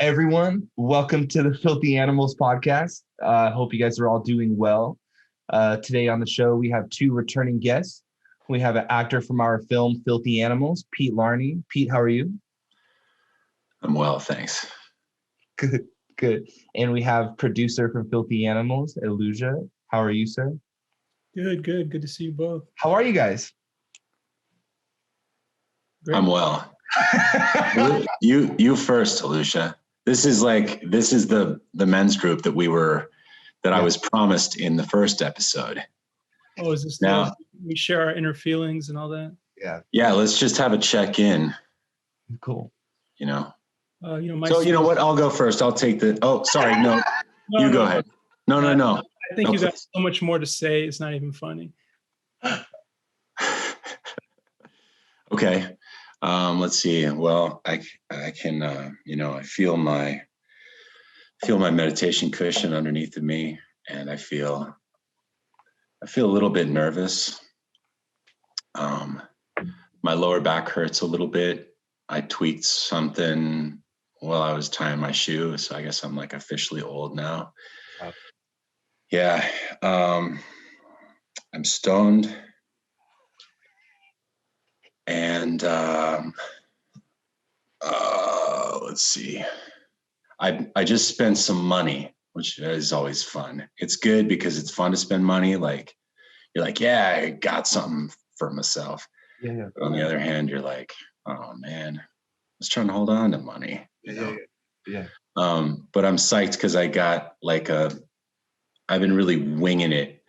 everyone. Welcome to the Filthy Animals podcast. Hope you guys are all doing well. Today on the show, we have two returning guests. We have an actor from our film Filthy Animals, Pete Larney. Pete, how are you? I'm well, thanks. Good, good. And we have producer from Filthy Animals, Elyusha. How are you, sir? Good. Good to see you both. How are you guys? Great. I'm well. you first, Elyusha. This is the men's group that I was promised in the first episode. Oh, is this now we share our inner feelings and all that? Yeah, let's just have a check-in. Cool. You know What? I'll go first. I'll take the sorry, no. You go ahead. No. I think you got so much more to say, it's not even funny. Okay. Let's see. Well, I can I feel my meditation cushion underneath of me, and I feel a little bit nervous. My lower back hurts a little bit. I tweaked something while I was tying my shoe, so I guess I'm like officially old now. Wow. Yeah. I'm stoned. And let's see. I just spent some money, which is always fun. It's good because it's fun to spend money. Like you're like, yeah, I got something for myself. Yeah. But on the other hand, you're like, oh man, I was trying to hold on to money. Yeah. But I'm psyched because I got I've been really winging it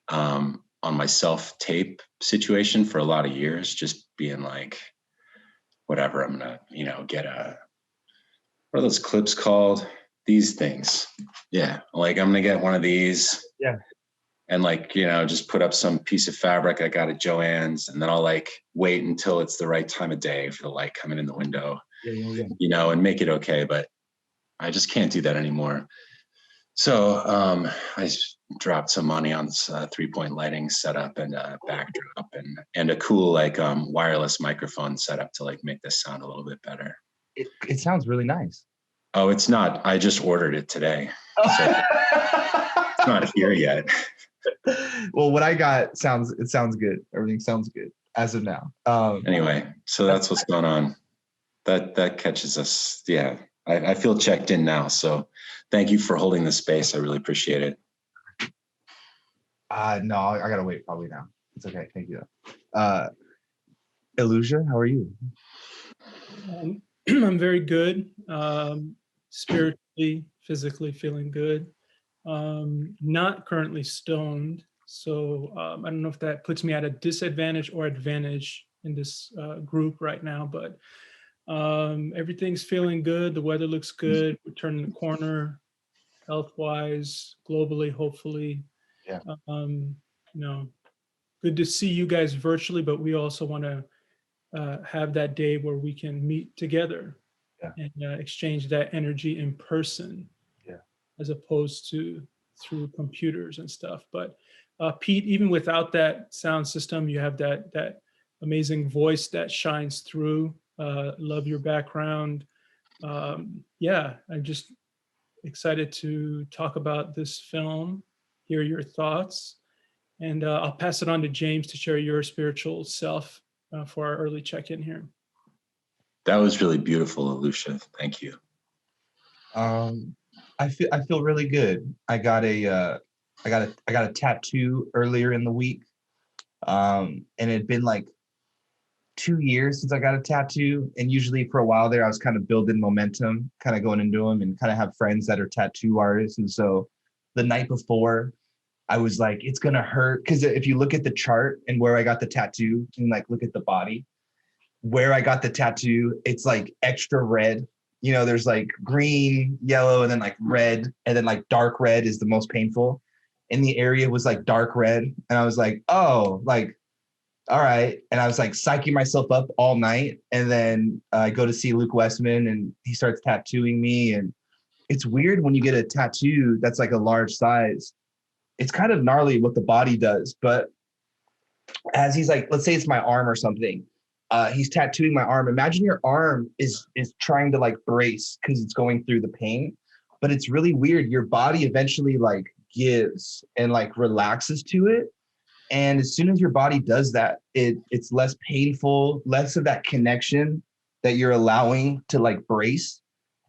on my self-tape situation for a lot of years, just being like, whatever, I'm gonna, get what are those clips called? These things. Yeah. Like I'm gonna get one of these. Yeah. And just put up some piece of fabric I got at Joann's, and then I'll wait until it's the right time of day for the light coming in the window, and make it okay. But I just can't do that anymore. So I dropped some money on 3-point lighting setup and a backdrop and a cool wireless microphone setup to make this sound a little bit better. It sounds really nice. Oh, it's not. I just ordered it today. So it's not here yet. Well, what I got sounds good. Everything sounds good as of now. Anyway, so that's what's going on. That catches us. Yeah. I feel checked in now. So thank you for holding the space. I really appreciate it. No, I gotta wait probably now. It's okay. Thank you. Elyusha, how are you? I'm very good. Spiritually, physically feeling good. Not currently stoned. So I don't know if that puts me at a disadvantage or advantage in this group right now, but everything's feeling good. The weather looks good. We're turning the corner health-wise, globally, hopefully. Yeah. Good to see you guys virtually, but we also want to have that day where we can meet together and exchange that energy in person, as opposed to through computers and stuff. But Pete, even without that sound system, you have that amazing voice that shines through. Love your background. I'm just excited to talk about this film, hear your thoughts, and I'll pass it on to James to share your spiritual self for our early check-in here. That was really beautiful, Elyusha. Thank you. I feel really good. I got a tattoo earlier in the week, and it had been 2 years since I got a tattoo. And usually for a while there, I was kind of building momentum, kind of going into them, and kind of have friends that are tattoo artists. And so the night before, I was like, it's going to hurt. Because if you look at the chart and where I got the tattoo and look at the body, where I got the tattoo, it's extra red. There's green, yellow, and then red. And then dark red is the most painful. And the area was dark red. And I was like, oh, all right. And I was psyching myself up all night. And then I go to see Luke Westman and he starts tattooing me. And it's weird when you get a tattoo that's a large size. It's kind of gnarly what the body does. But as he's let's say it's my arm or something, he's tattooing my arm. Imagine your arm is trying to like brace because it's going through the pain, but it's really weird. Your body eventually like gives and like relaxes to it. And as soon as your body does that, it's less painful, less of that connection that you're allowing to like brace.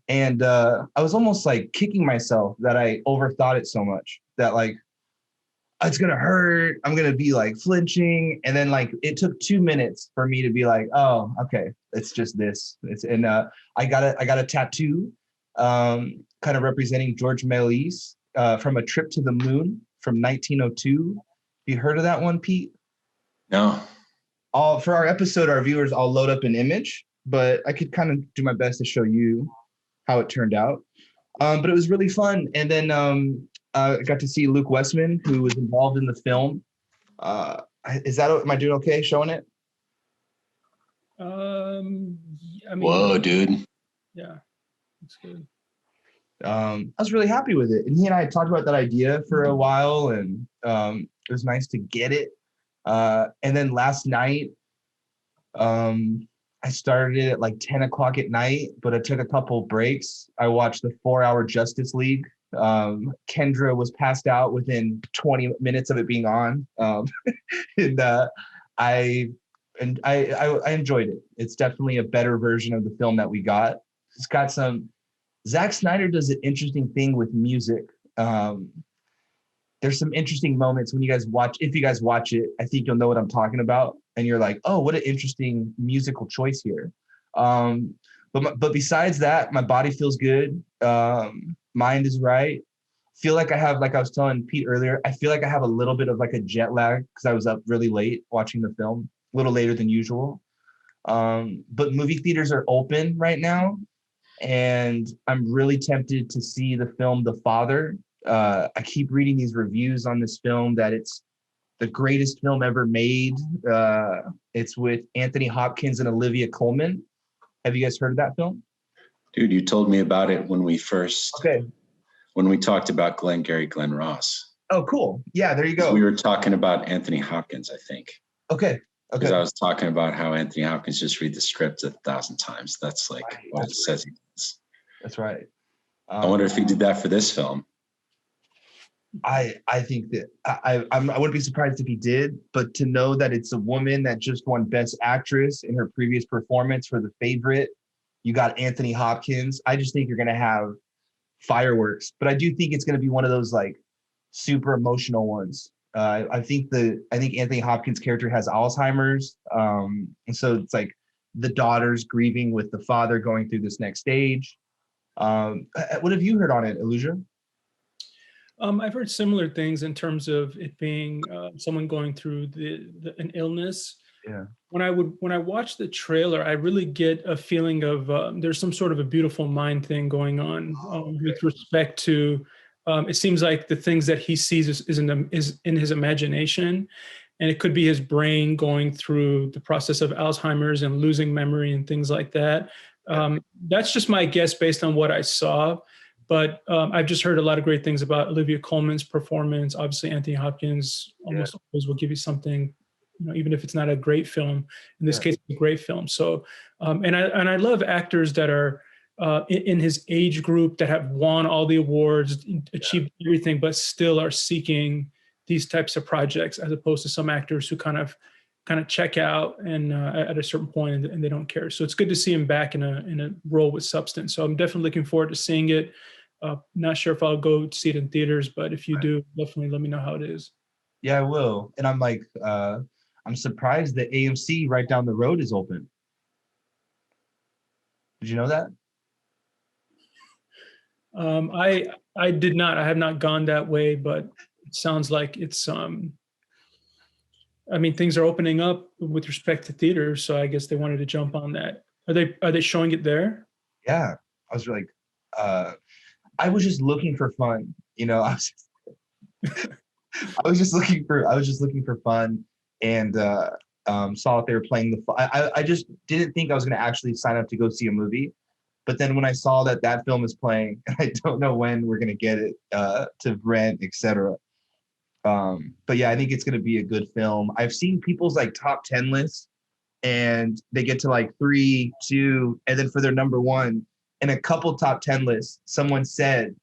And I was almost like kicking myself that I overthought it so much that like, it's going to hurt. I'm going to be like flinching. And then like, it took 2 minutes for me to be like, oh, okay, it's just this. I got a tattoo kind of representing George Méliès from A Trip to the Moon from 1902. Have you heard of that one, Pete? No. For our episode, our viewers, I'll load up an image, but I could kind of do my best to show you how it turned out. But it was really fun. And then I got to see Luke Westman, who was involved in the film. Am I doing okay showing it? I mean, whoa, dude. Yeah, that's good. I was really happy with it. And he and I talked about that idea for a while, and it was nice to get it. And then last night, I started it at like 10 o'clock at night, but I took a couple breaks. I watched the 4-hour Justice League. Kendra was passed out within 20 minutes of it being on. And I enjoyed it. It's definitely a better version of the film that we got. It's got Zack Snyder does an interesting thing with music. There's some interesting moments when you guys watch, if you guys watch it, I think you'll know what I'm talking about. And you're like, oh, what an interesting musical choice here. But besides that, my body feels good. Mind is right. Feel like I have, like I was telling Pete earlier, I feel like I have a little bit of like a jet lag because I was up really late watching the film, a little later than usual. But movie theaters are open right now. And I'm really tempted to see the film The Father. I keep reading these reviews on this film that it's the greatest film ever made. It's with Anthony Hopkins and Olivia Colman. Have you guys heard of that film? Dude, you told me about it when we talked about Glenn Ross. Oh, cool. Yeah, there you go. We were talking about Anthony Hopkins, I think. Okay. Because I was talking about how Anthony Hopkins just read the script 1,000 times. That's like what it says he does. That's right. I wonder if he did that for this film. I think that I wouldn't be surprised if he did, but to know that it's a woman that just won Best Actress in her previous performance for The Favorite, you got Anthony Hopkins. I just think you're going to have fireworks, but I do think it's going to be one of those like super emotional ones. I think Anthony Hopkins' character has Alzheimer's, and so it's like the daughter's grieving with the father going through this next stage. What have you heard on it, Elyusha? I've heard similar things in terms of it being someone going through an illness. Yeah. When I watch the trailer, I really get a feeling of there's some sort of a beautiful mind thing going on with respect to. It seems like the things that he sees is in his imagination, and it could be his brain going through the process of Alzheimer's and losing memory and things like that. That's just my guess based on what I saw. But I've just heard a lot of great things about Olivia Colman's performance. Obviously, Anthony Hopkins almost always will give you something, even if it's not a great film. In this case, it's a great film. So, and I love actors that are in his age group that have won all the awards, achieved everything, but still are seeking these types of projects, as opposed to some actors who kind of check out and at a certain point and they don't care. So it's good to see him back in a role with substance. So I'm definitely looking forward to seeing it. Not sure if I'll go see it in theaters, but if you do, definitely let me know how it is. Yeah, I will. And I'm like, I'm surprised that AMC right down the road is open. Did you know that? I did not. I have not gone that way, but it sounds like it's I mean, things are opening up with respect to theaters, so I guess they wanted to jump on that. Are they showing it there? Yeah, I was like, I was just looking for fun, I was just looking for fun, and saw that they were playing I just didn't think I was going to actually sign up to go see a movie, but then when I saw that film is playing, and I don't know when we're going to get it to rent, etc. But yeah, I think it's going to be a good film. I've seen people's like top 10 lists, and they get to like 3, 2, and then for their number one, in a couple top 10 lists, someone said,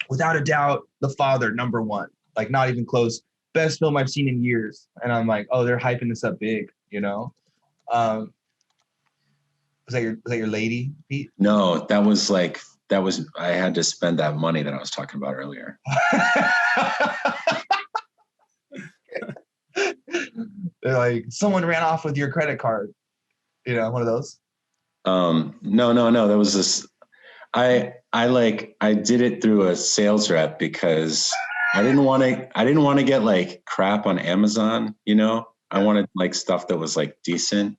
without a doubt, The Father, number one, like not even close, best film I've seen in years. And I'm like, oh, they're hyping this up big, you know? Was that your lady, Pete? No, I had to spend that money that I was talking about earlier. They're like, someone ran off with your credit card. You know, one of those. No. That was this. I did it through a sales rep because I didn't want to get like crap on Amazon. You know, I wanted like stuff that was like decent.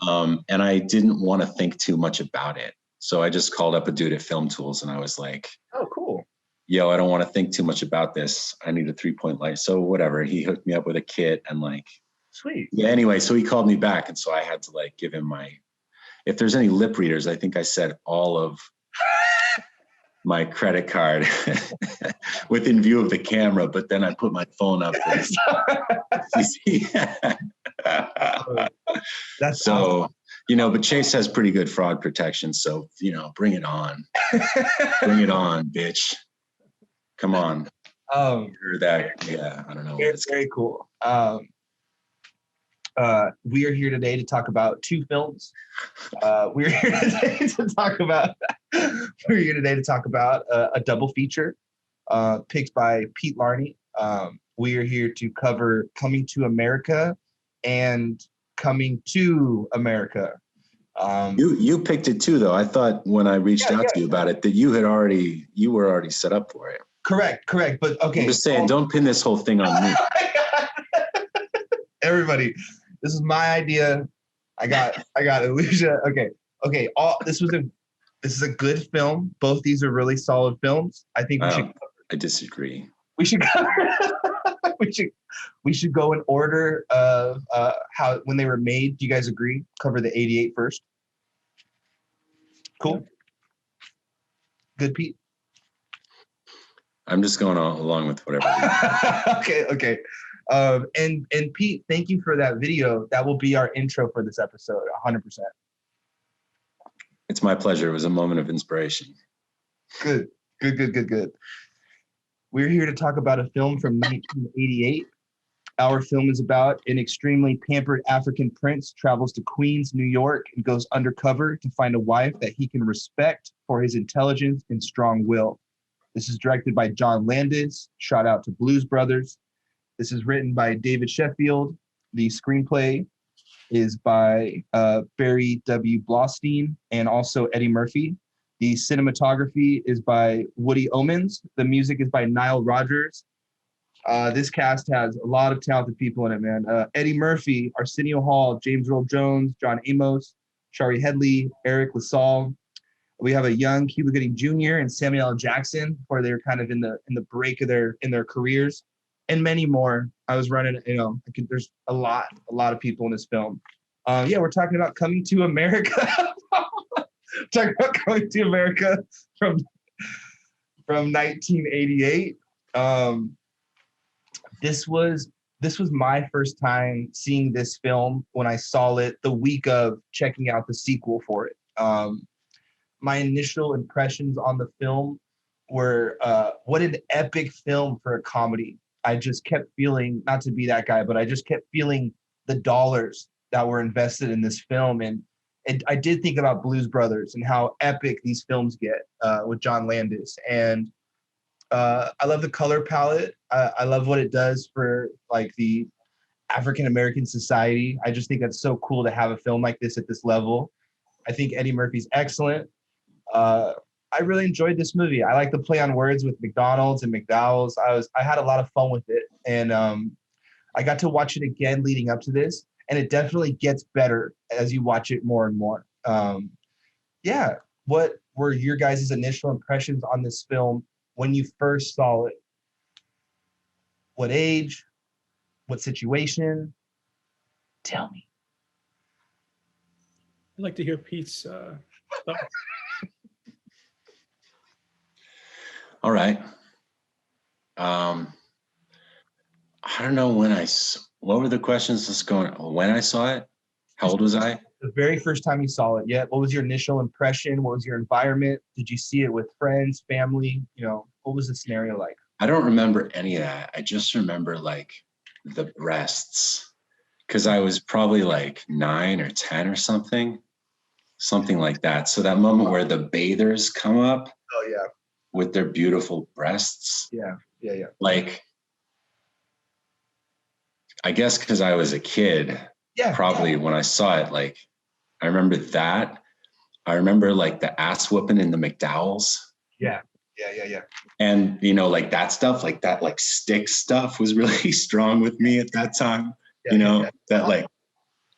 And I didn't want to think too much about it. So I just called up a dude at Film Tools and I was like, oh, cool. Yo, I don't want to think too much about this. I need a 3-point light. So whatever. He hooked me up with a kit and like, sweet. Yeah. Anyway, so he called me back. And so I had to like give him if there's any lip readers, I think I said all of my credit card within view of the camera, but then I put my phone up. That's so, awesome. You know, but Chase has pretty good fraud protection. So, you know, bring it on. Bring it on, bitch. Come on. Yeah, I don't know. Very, very cool. We are here today to talk about two films. We're here today to talk about a double feature picked by Pete Larney. We are here to cover Coming to America and Coming to America. You picked it too, though. I thought when I reached out to you about it that you were already set up for it. Correct. But okay. I'm just saying, don't pin this whole thing on me. Everybody, this is my idea. I got Elyusha. Okay. This is a good film. Both these are really solid films. I think I disagree. We should cover. we should go in order of how when they were made. Do you guys agree? Cover the 88 first. Cool. Yeah. Good, Pete. I'm just going along with whatever. Okay. And Pete, thank you for that video. That will be our intro for this episode, 100%. It's my pleasure. It was a moment of inspiration. Good. We're here to talk about a film from 1988. Our film is about an extremely pampered African prince travels to Queens, New York, and goes undercover to find a wife that he can respect for his intelligence and strong will. This is directed by John Landis. Shout out to Blues Brothers. This is written by David Sheffield. The screenplay is by Barry W. Blostein and also Eddie Murphy. The cinematography is by Woody Omens. The music is by Nile Rodgers. This cast has a lot of talented people in it, man. Eddie Murphy, Arsenio Hall, James Earl Jones, John Amos, Shari Headley, Eric LaSalle. We have a young Cuba Gooding Jr. and Samuel L. Jackson, where they're kind of in the break of their careers, and many more. I was running, there's a lot of people in this film. We're talking about Coming to America. Talking about Coming to America from 1988. This was my first time seeing this film when I saw it the week of checking out the sequel for it. My initial impressions on the film were, what an epic film for a comedy. I just kept feeling, not to be that guy, but I just kept feeling the dollars that were invested in this film. And I did think about Blues Brothers and how epic these films get with John Landis. And I love the color palette. I love what it does for like the African-American society. I just think that's so cool to have a film like this at this level. I think Eddie Murphy's excellent. I really enjoyed this movie. I like the play on words with McDonald's and McDowell's. I had a lot of fun with it. And I got to watch it again leading up to this. And it definitely gets better as you watch it more and more. What were your guys' initial impressions on this film when you first saw it? What age? What situation? Tell me. I'd like to hear Pete's thoughts. All right. I don't know when what were the questions that's going on? When I saw it? How old was I? The very first time you saw it, yeah. What was your initial impression? What was your environment? Did you see it with friends, family? What was the scenario like? I don't remember any of that. I just remember like the breasts, because I was probably like 9 or 10 or something like that. So that moment where the bathers come up, oh yeah, with their beautiful breasts, yeah. Like, I guess because I was a kid, probably when I saw it, like, I remember that. I remember like the ass whooping in the McDowells. Yeah. And, like that stuff, like that, like stick stuff was really strong with me at that time, that like,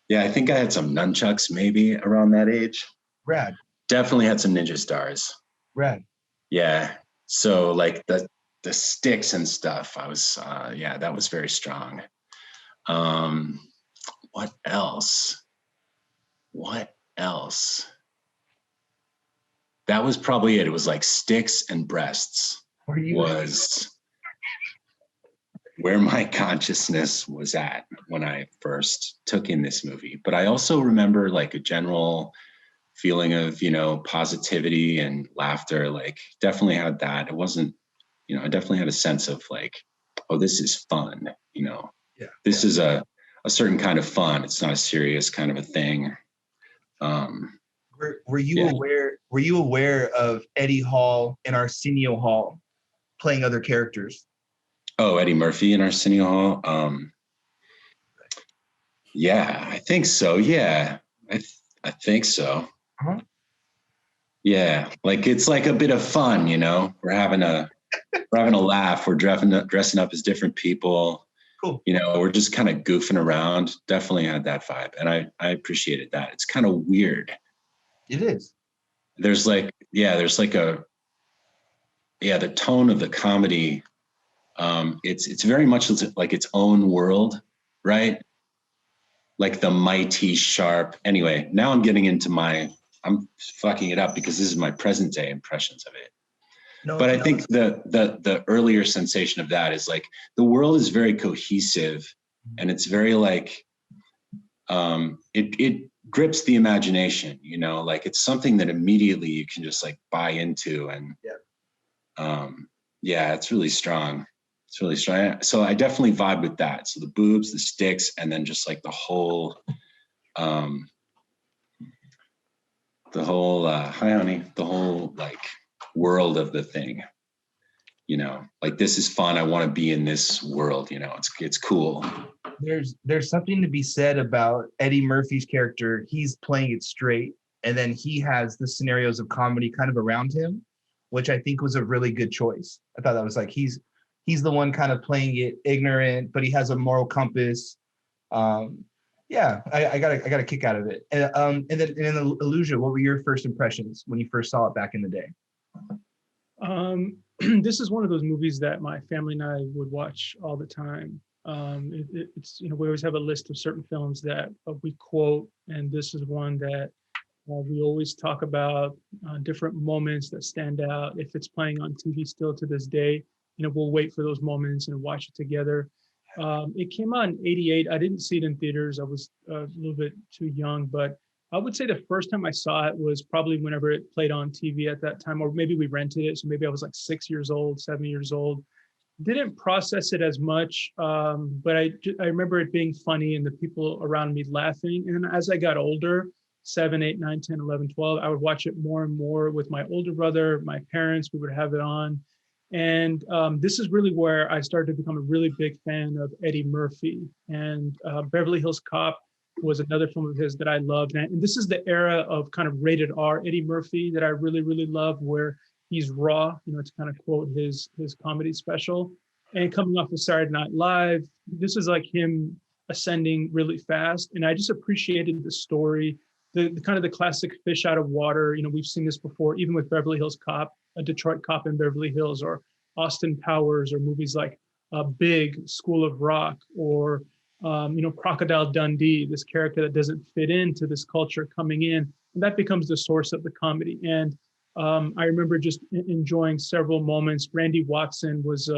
yeah, I think I had some nunchucks maybe around that age. Rad. Definitely had some ninja stars. Rad. Yeah. So like the sticks and stuff, I was, that was very strong. What else? That was probably it. It was like sticks and breasts was where my consciousness was at when I first took in this movie. But I also remember like a general feeling of, positivity and laughter, like definitely had that. It wasn't, I definitely had a sense of like, oh, this is fun, this is a certain kind of fun. It's not a serious kind of a thing. Were you aware of Eddie Hall and Arsenio Hall playing other characters? Oh, Eddie Murphy and Arsenio Hall. Yeah, I think so. Yeah, I think so. Uh-huh. Yeah, like it's like a bit of fun, We're having a laugh. We're dressing up as different people. Cool. We're just kind of goofing around. Definitely had that vibe, and I appreciated that. It's kind of weird. It is. There's like the tone of the comedy. It's very much like its own world, right? Like the mighty sharp. Anyway, now I'm getting into I'm fucking it up because this is my present day impressions of it. But I think the earlier sensation of that is like the world is very cohesive, and it's very like it grips the imagination, like it's something that immediately you can just like buy into, and it's really strong. It's really strong. So I definitely vibe with that. So the boobs, the sticks, and then just like the whole hi honey, the whole like world of the thing, like this is fun. I want to be in this world, it's cool. There's something to be said about Eddie Murphy's character. He's playing it straight, and then he has the scenarios of comedy kind of around him, which I think was a really good choice. I thought that was like he's the one kind of playing it ignorant, but he has a moral compass. I got a kick out of it. And then Elyusha, what were your first impressions when you first saw it back in the day? This is one of those movies that my family and I would watch all the time. It's we always have a list of certain films that we quote, and this is one that we always talk about, different moments that stand out. If it's playing on TV still to this day, we'll wait for those moments and watch it together. It came out in '88. I didn't see it in theaters. I was a little bit too young, but I would say the first time I saw it was probably whenever it played on TV at that time, or maybe we rented it. So maybe I was like 6 years old, 7 years old. Didn't process it as much, but I remember it being funny and the people around me laughing. And then as I got older, 7, 8, 9, 10, 11, 12, I would watch it more and more with my older brother, my parents. We would have it on. And this is really where I started to become a really big fan of Eddie Murphy. And Beverly Hills Cop was another film of his that I loved. And this is the era of kind of rated R Eddie Murphy that I really, really love, where he's raw, to kind of quote his comedy special. And coming off of Saturday Night Live, this is like him ascending really fast. And I just appreciated the story, the kind of the classic fish out of water. We've seen this before, even with Beverly Hills Cop, a Detroit Cop in Beverly Hills, or Austin Powers, or movies like Big, School of Rock, or Crocodile Dundee, this character that doesn't fit into this culture coming in, and that becomes the source of the comedy. And I remember just enjoying several moments. Randy Watson was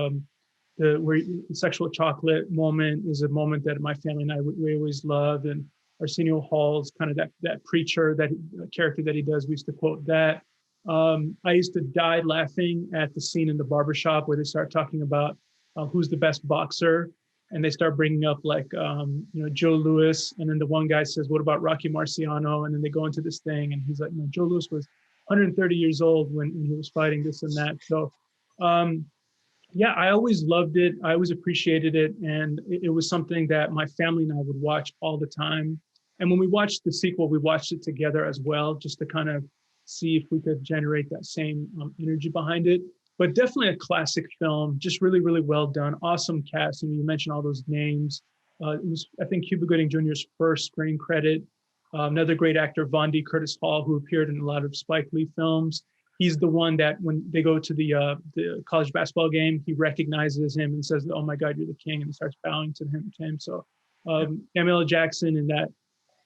the sexual chocolate moment is a moment that my family and we always loved. And Arsenio Hall's kind of that preacher, that character that he does, we used to quote that. I used to die laughing at the scene in the barbershop where they start talking about who's the best boxer. And they start bringing up like, Joe Louis. And then the one guy says, what about Rocky Marciano? And then they go into this thing and he's like, no, Joe Louis was 130 years old when he was fighting this and that. So, yeah, I always loved it. I always appreciated it. And it was something that my family and I would watch all the time. And when we watched the sequel, we watched it together as well, just to kind of see if we could generate that same energy behind it. But definitely a classic film, just really, really well done. Awesome cast. And you mentioned all those names. It was, I think, Cuba Gooding Jr.'s first screen credit. Another great actor, Von D. Curtis Hall, who appeared in a lot of Spike Lee films. He's the one that when they go to the college basketball game, he recognizes him and says, "Oh my God, you're the king," and starts bowing to him. So Samuel L. Jackson in that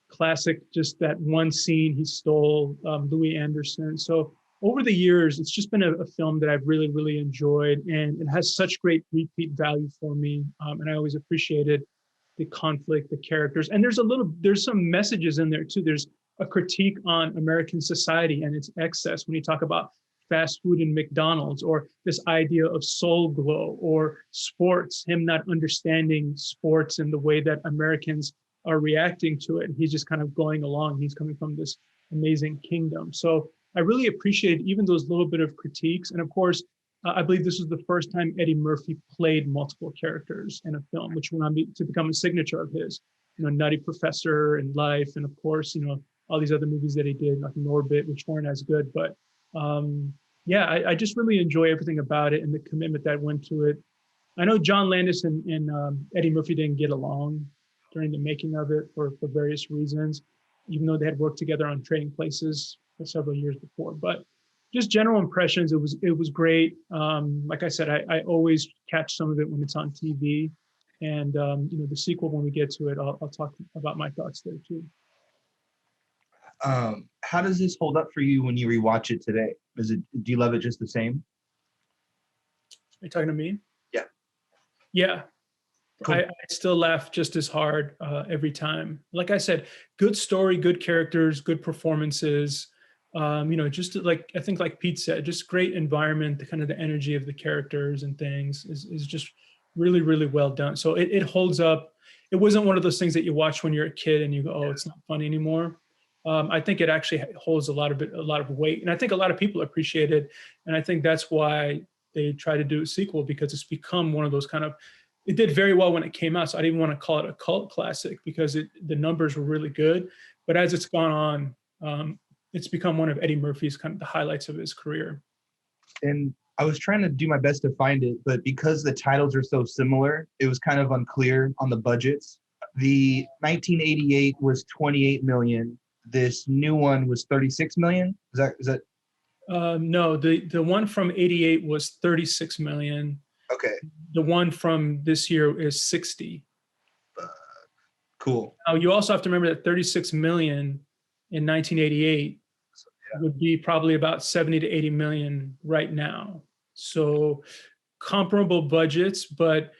classic, just that one scene he stole, Louis Anderson. So over the years, it's just been a film that I've really, really enjoyed, and it has such great repeat value for me. And I always appreciated the conflict, the characters, and there's some messages in there too. There's a critique on American society and its excess when you talk about fast food and McDonald's, or this idea of soul glow or sports, him not understanding sports and the way that Americans are reacting to it. And he's just kind of going along. He's coming from this amazing kingdom. So I really appreciate even those little bit of critiques. And of course, I believe this was the first time Eddie Murphy played multiple characters in a film, which went on to become a signature of his. Nutty Professor and Life, and of course, all these other movies that he did, like Norbit, which weren't as good. But yeah, I just really enjoy everything about it and the commitment that went to it. I know John Landis and Eddie Murphy didn't get along during the making of it for various reasons, even though they had worked together on Trading Places for several years before. But just general impressions, it was great. Like I said, I always catch some of it when it's on TV. And the sequel, when we get to it, I'll talk about my thoughts there too. How does this hold up for you when you rewatch it today? Do you love it just the same? Are you talking to me? Yeah. Yeah. Cool. I still laugh just as hard every time. Like I said, good story, good characters, good performances. Just like, I think like Pete said, just great environment, the kind of the energy of the characters and things is just really, really well done. So it holds up. It wasn't one of those things that you watch when you're a kid and you go, oh, it's not funny anymore. I think it actually holds a lot of weight. And I think a lot of people appreciate it. And I think that's why they try to do a sequel, because it's become one of those kind of, it did very well when it came out. So I didn't want to call it a cult classic because the numbers were really good. But as it's gone on, it's become one of Eddie Murphy's kind of the highlights of his career. And I was trying to do my best to find it, but because the titles are so similar, it was kind of unclear on the budgets. The 1988 was 28 million. This new one was 36 million. Is that? No, the one from 88 was 36 million. Okay. The one from this year is 60. Cool. Now you also have to remember that 36 million in 1988 would be probably about 70 to 80 million right now. So comparable budgets, but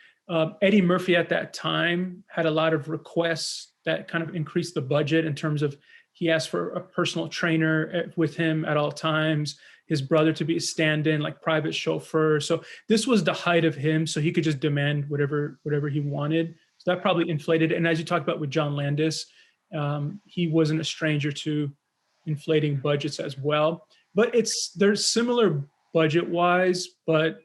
Eddie Murphy at that time had a lot of requests that kind of increased the budget in terms of, he asked for a personal trainer with him at all times, his brother to be a stand-in, like private chauffeur. So this was the height of him, so he could just demand whatever he wanted. So that probably inflated it. And as you talked about with John Landis, he wasn't a stranger to inflating budgets as well. But they're similar budget-wise, but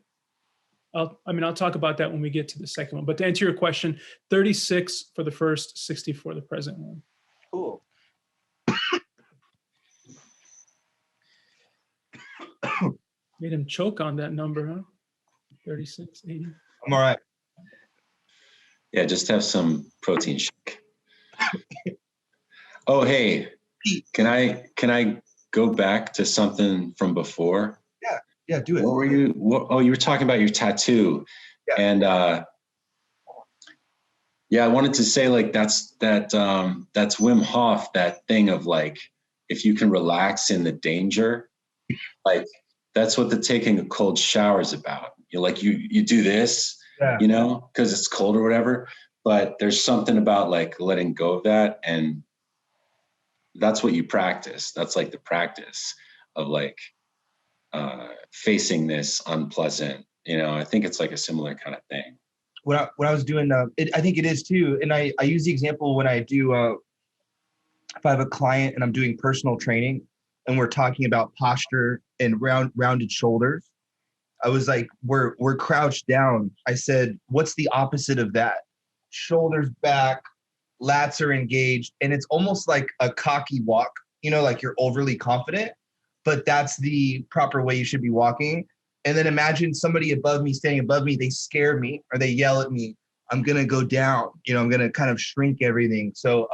I'll talk about that when we get to the second one. But to answer your question, 36 for the first, 60 for the present one. Cool. Made him choke on that number, huh? 36, 80. I'm all right. Yeah, just have some protein shake. Oh, hey, can I go back to something from before? Yeah, do it. What were you? You were talking about your tattoo, yeah. And I wanted to say like that's Wim Hof, that thing of like, if you can relax in the danger, like that's what the taking a cold shower is about. You do this, you know, because it's cold or whatever. But there's something about like letting go of that, and that's what you practice. That's like the practice of like facing this unpleasant, you know. I think it's like a similar kind of thing. When I was doing, I think it is too. And I use the example when I do, if I have a client and I'm doing personal training and we're talking about posture and rounded shoulders, I was like, we're crouched down. I said, what's the opposite of that? Shoulders back, lats are engaged, and it's almost like a cocky walk, you know, like you're overly confident, but that's the proper way you should be walking. And then imagine somebody above me, standing above me, they scare me or they yell at me. I'm going to go down, you know, I'm going to kind of shrink everything. So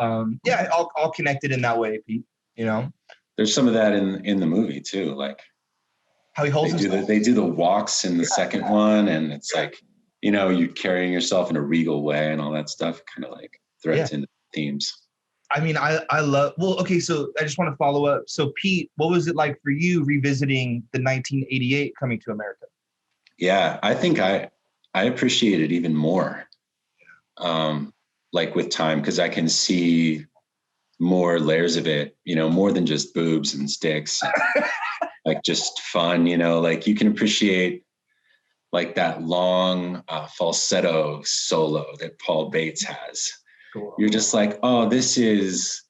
yeah, all connected in that way, Pete, you know. There's some of that in the movie too, like how he holds they do the walks in the second one, and it's like, you know, you're carrying yourself in a regal way and all that stuff, kind of like threads into themes. I mean, I love, well, okay, so I just want to follow up. So Pete, what was it like for you revisiting the 1988 Coming to America? Yeah, I think I appreciate it even more, like with time, because I can see more layers of it, you know, more than just boobs and sticks, like just fun, you know, like you can appreciate like that long falsetto solo that Paul Bates has. Cool. You're just like, oh, this is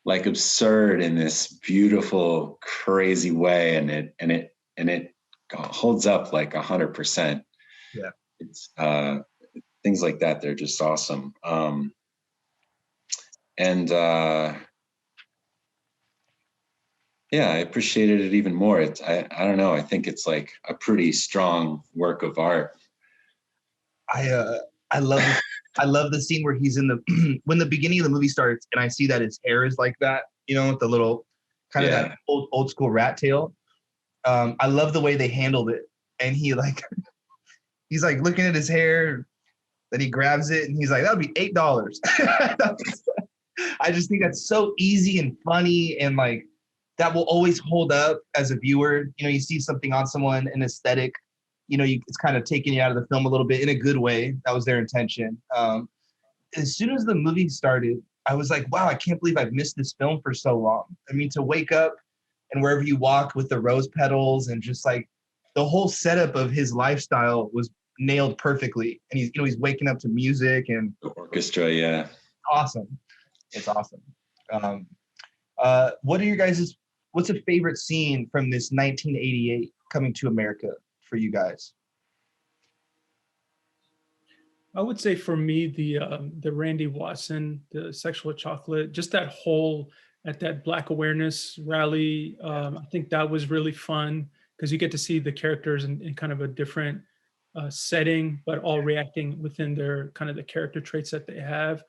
like absurd in this beautiful, crazy way, and it holds up like 100%. Yeah, it's things like that. They're just awesome. Yeah, I appreciated it even more. I don't know. I think it's like a pretty strong work of art. I love the scene where he's in the when the beginning of the movie starts and I see that his hair is like that, you know, with the little kind of that old school rat tail. I love the way they handled it, and he's like looking at his hair, then he grabs it and he's like, that'll be $8. I just think that's so easy and funny, and like that will always hold up as a viewer. You know, you see something on someone, an aesthetic, you know, it's kind of taking you out of the film a little bit in a good way. That was their intention. As soon as the movie started, I was like, wow, I can't believe I've missed this film for so long. I mean, to wake up and wherever you walk with the rose petals and just like the whole setup of his lifestyle was nailed perfectly. And he's, you know, he's waking up to music and the orchestra. Yeah. Awesome. It's awesome. What are your guys' what's a favorite scene from this 1988 Coming to America for you guys? I would say for me, the Randy Watson, the Sexual Chocolate, just that whole at that Black awareness rally. I think that was really fun because you get to see the characters in kind of a different setting, but all reacting within their kind of the character traits that they have.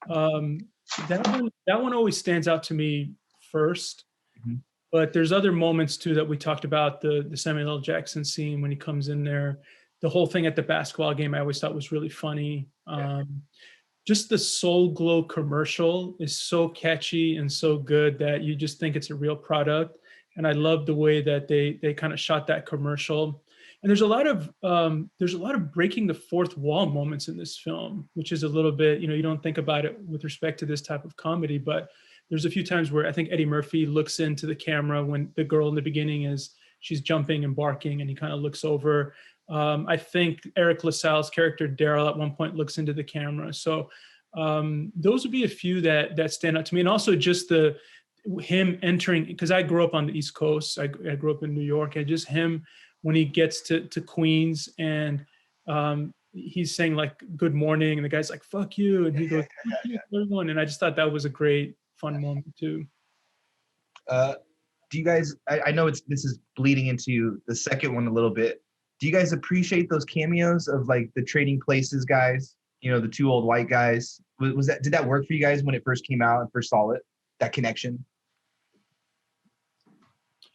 That one always stands out to me first. Mm-hmm. But there's other moments too that we talked about, the Samuel L. Jackson scene when he comes in there, the whole thing at the basketball game I always thought was really funny. Just the Soul Glow commercial is so catchy and so good that you just think it's a real product. And I love the way that they kind of shot that commercial. And there's a lot of breaking the fourth wall moments in this film, which is a little bit, you know, you don't think about it with respect to this type of comedy, but there's a few times where I think Eddie Murphy looks into the camera when the girl in the beginning she's jumping and barking, and he kind of looks over. I think Eric LaSalle's character Daryl at one point looks into the camera. So those would be a few that stand out to me. And also just him entering, because I grew up on the East Coast. I grew up in New York, and just him when he gets to Queens and he's saying like good morning, and the guy's like fuck you, and he goes fuck you, everyone. And I just thought that was a great fun moment too. Do you guys, I know this is bleeding into the second one a little bit. Do you guys appreciate those cameos of like the Trading Places guys, you know, the two old white guys? Did that work for you guys when it first came out and first saw it, that connection?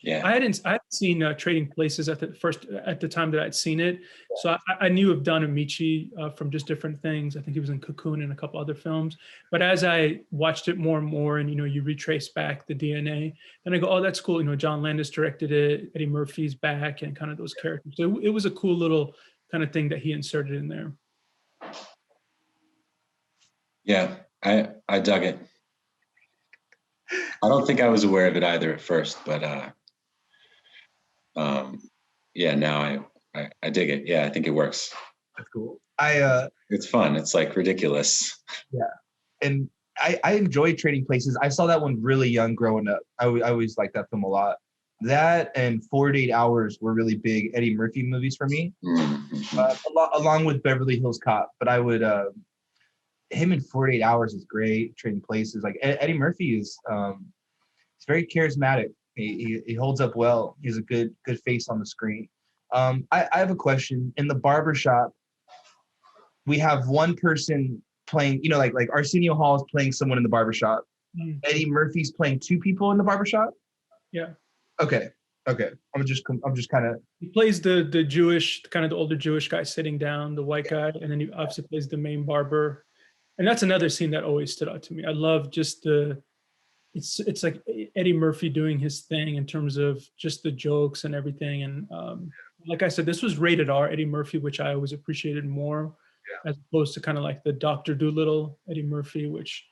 Yeah, I hadn't seen Trading Places at the time that I'd seen it, so I knew of Don Amici from just different things. I think he was in Cocoon and a couple other films. But as I watched it more and more, and you know, you retrace back the DNA, then I go, oh, that's cool. You know, John Landis directed it, Eddie Murphy's back, and kind of those characters. So it was a cool little kind of thing that he inserted in there. Yeah, I dug it. I don't think I was aware of it either at first, but yeah, now I dig it. Yeah, I think it works. That's cool. It's fun. It's like ridiculous. Yeah, and I enjoy Trading Places. I saw that one really young growing up. I always liked that film a lot. That and 48 Hours were really big Eddie Murphy movies for me, along with Beverly Hills Cop. But I would him in 48 Hours is great. Trading Places, like Eddie Murphy is he's very charismatic. He holds up well. He has a good face on the screen. I have a question. In the barbershop, we have one person playing, like Arsenio Hall is playing someone in the barbershop. Eddie Murphy's playing two people in the barbershop. Yeah. Okay. I'm just kind of. He plays the Jewish, kind of the older Jewish guy sitting down, the white guy, and then he obviously plays the main barber. And that's another scene that always stood out to me. I love just it's like Eddie Murphy doing his thing in terms of just the jokes and everything. And like I said, this was rated R Eddie Murphy, which I always appreciated more, as opposed to kind of like the Dr. Dolittle Eddie Murphy, which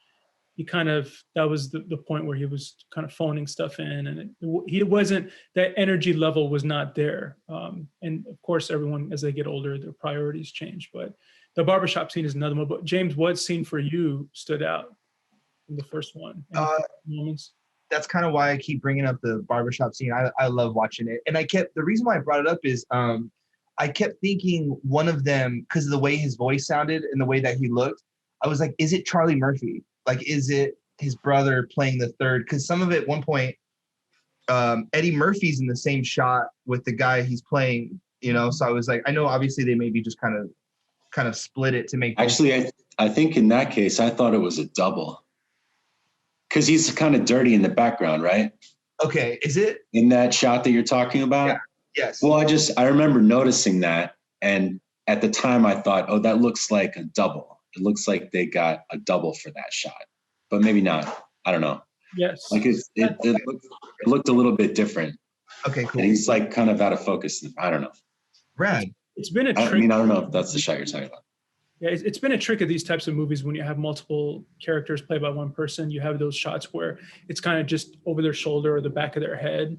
he that was the point where he was kind of phoning stuff in, and he wasn't, that energy level was not there. And of course, everyone, as they get older, their priorities change. But the barbershop scene is another one. But James, what scene for you stood out in the first one? Moments? That's kind of why I keep bringing up the barbershop scene. I love watching it. And the reason why I brought it up is I kept thinking one of them, because of the way his voice sounded and the way that he looked, I was like, is it Charlie Murphy? Like, is it his brother playing the third? Because some of it, at one point, Eddie Murphy's in the same shot with the guy he's playing, So I was like, I know obviously they maybe just kind of split it to make. Actually, I think in that case, I thought it was a double. Because he's kind of dirty in the background, right? Okay, is it? In that shot that you're talking about? Yeah. Yes. Well, I remember noticing that. And at the time I thought, oh, that looks like a double. It looks like they got a double for that shot, but maybe not. I don't know. Yes. Like it looked a little bit different. Okay, cool. And he's like kind of out of focus. I don't know. Rad. It's been a trick. I mean, I don't know if that's the shot you're talking about. Yeah, it's been a trick of these types of movies when you have multiple characters played by one person. You have those shots where it's kind of just over their shoulder or the back of their head.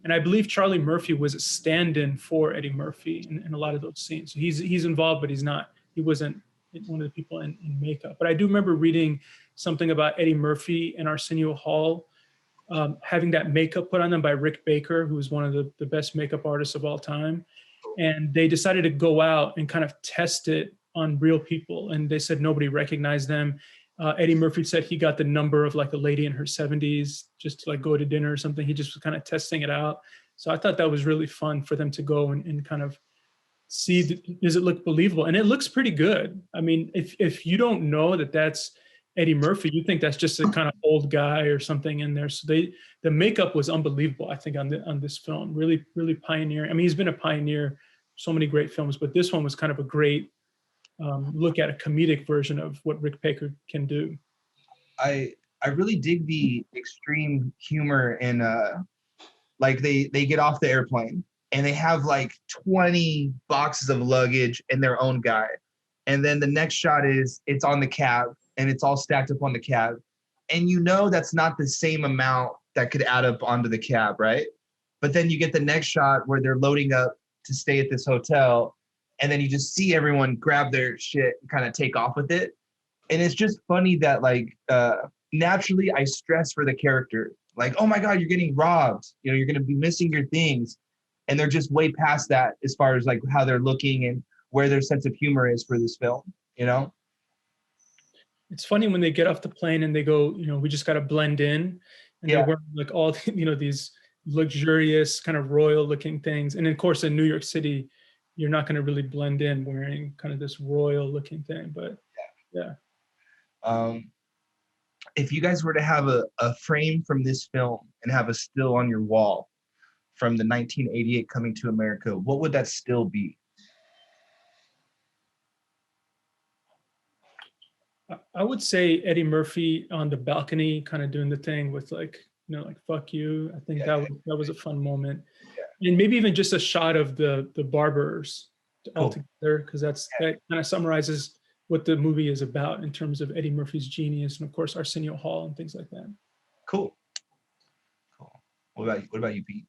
And I believe Charlie Murphy was a stand-in for Eddie Murphy in a lot of those scenes. So he's involved, but he wasn't one of the people in makeup. But I do remember reading something about Eddie Murphy and Arsenio Hall having that makeup put on them by Rick Baker, who was one of the best makeup artists of all time. And they decided to go out and kind of test it on real people. And they said nobody recognized them. Eddie Murphy said he got the number of like a lady in her 70s just to like go to dinner or something. He just was kind of testing it out. So I thought that was really fun for them to go and kind of see, does it look believable? And it looks pretty good. I mean, if you don't know that that's Eddie Murphy, you think that's just a kind of old guy or something in there. So the makeup was unbelievable, I think, on this film. Really, really pioneering. I mean, he's been a pioneer, so many great films, but this one was kind of a great look at a comedic version of what Rick Baker can do. I really dig the extreme humor in like they get off the airplane and they have like 20 boxes of luggage and their own guy. And then the next shot is it's on the cab and it's all stacked up on the cab. And that's not the same amount that could add up onto the cab, right? But then you get the next shot where they're loading up to stay at this hotel. And then you just see everyone grab their shit and kind of take off with it. And it's just funny that like naturally I stress for the character. Like, oh my God, you're getting robbed. You're going to be missing your things. And they're just way past that as far as like how they're looking and where their sense of humor is for this film, It's funny when they get off the plane and they go, we just got to blend in. And they're wearing like all, these luxurious kind of royal looking things. And of course, in New York City, you're not going to really blend in wearing kind of this royal looking thing, but yeah. If you guys were to have a frame from this film and have a still on your wall from the 1988 Coming to America, what would that still be? I would say Eddie Murphy on the balcony, kind of doing the thing with like, like fuck you. I think that was a fun moment. Yeah. And maybe even just a shot of the barbers all together, because that kind of summarizes what the movie is about in terms of Eddie Murphy's genius and of course Arsenio Hall and things like that. Cool. What about you, Pete?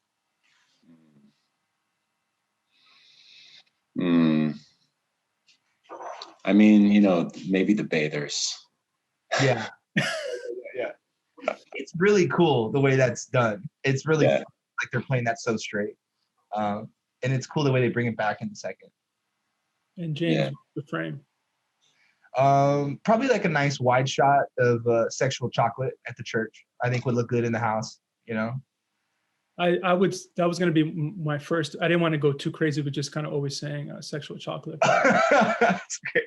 I mean, maybe the Bathers. Yeah. Yeah. It's really cool the way that's done. It's really fun. Like they're playing that so straight. And it's cool the way they bring it back in the second. And James, the frame. Probably like a nice wide shot of sexual chocolate at the church. I think would look good in the house, that was going to be my first. I didn't want to go too crazy with just kind of always saying sexual chocolate. That's great.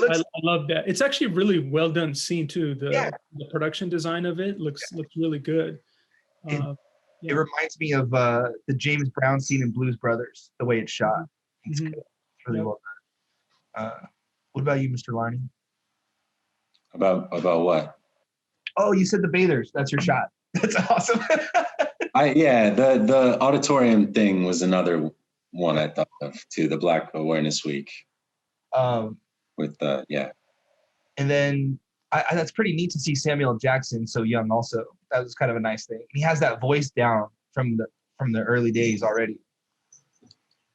I love that. It's actually really well done scene too. The production design of it looks really good. It reminds me of the James Brown scene in Blues Brothers, the way it's shot. It's good. It's really well done. What about you, Mr. Larney? About what? Oh, you said the Bathers. That's your shot. That's awesome. The auditorium thing was another one I thought of too. The Black Awareness Week. And then that's pretty neat to see Samuel Jackson so young. Also, that was kind of a nice thing. He has that voice down from the early days already. I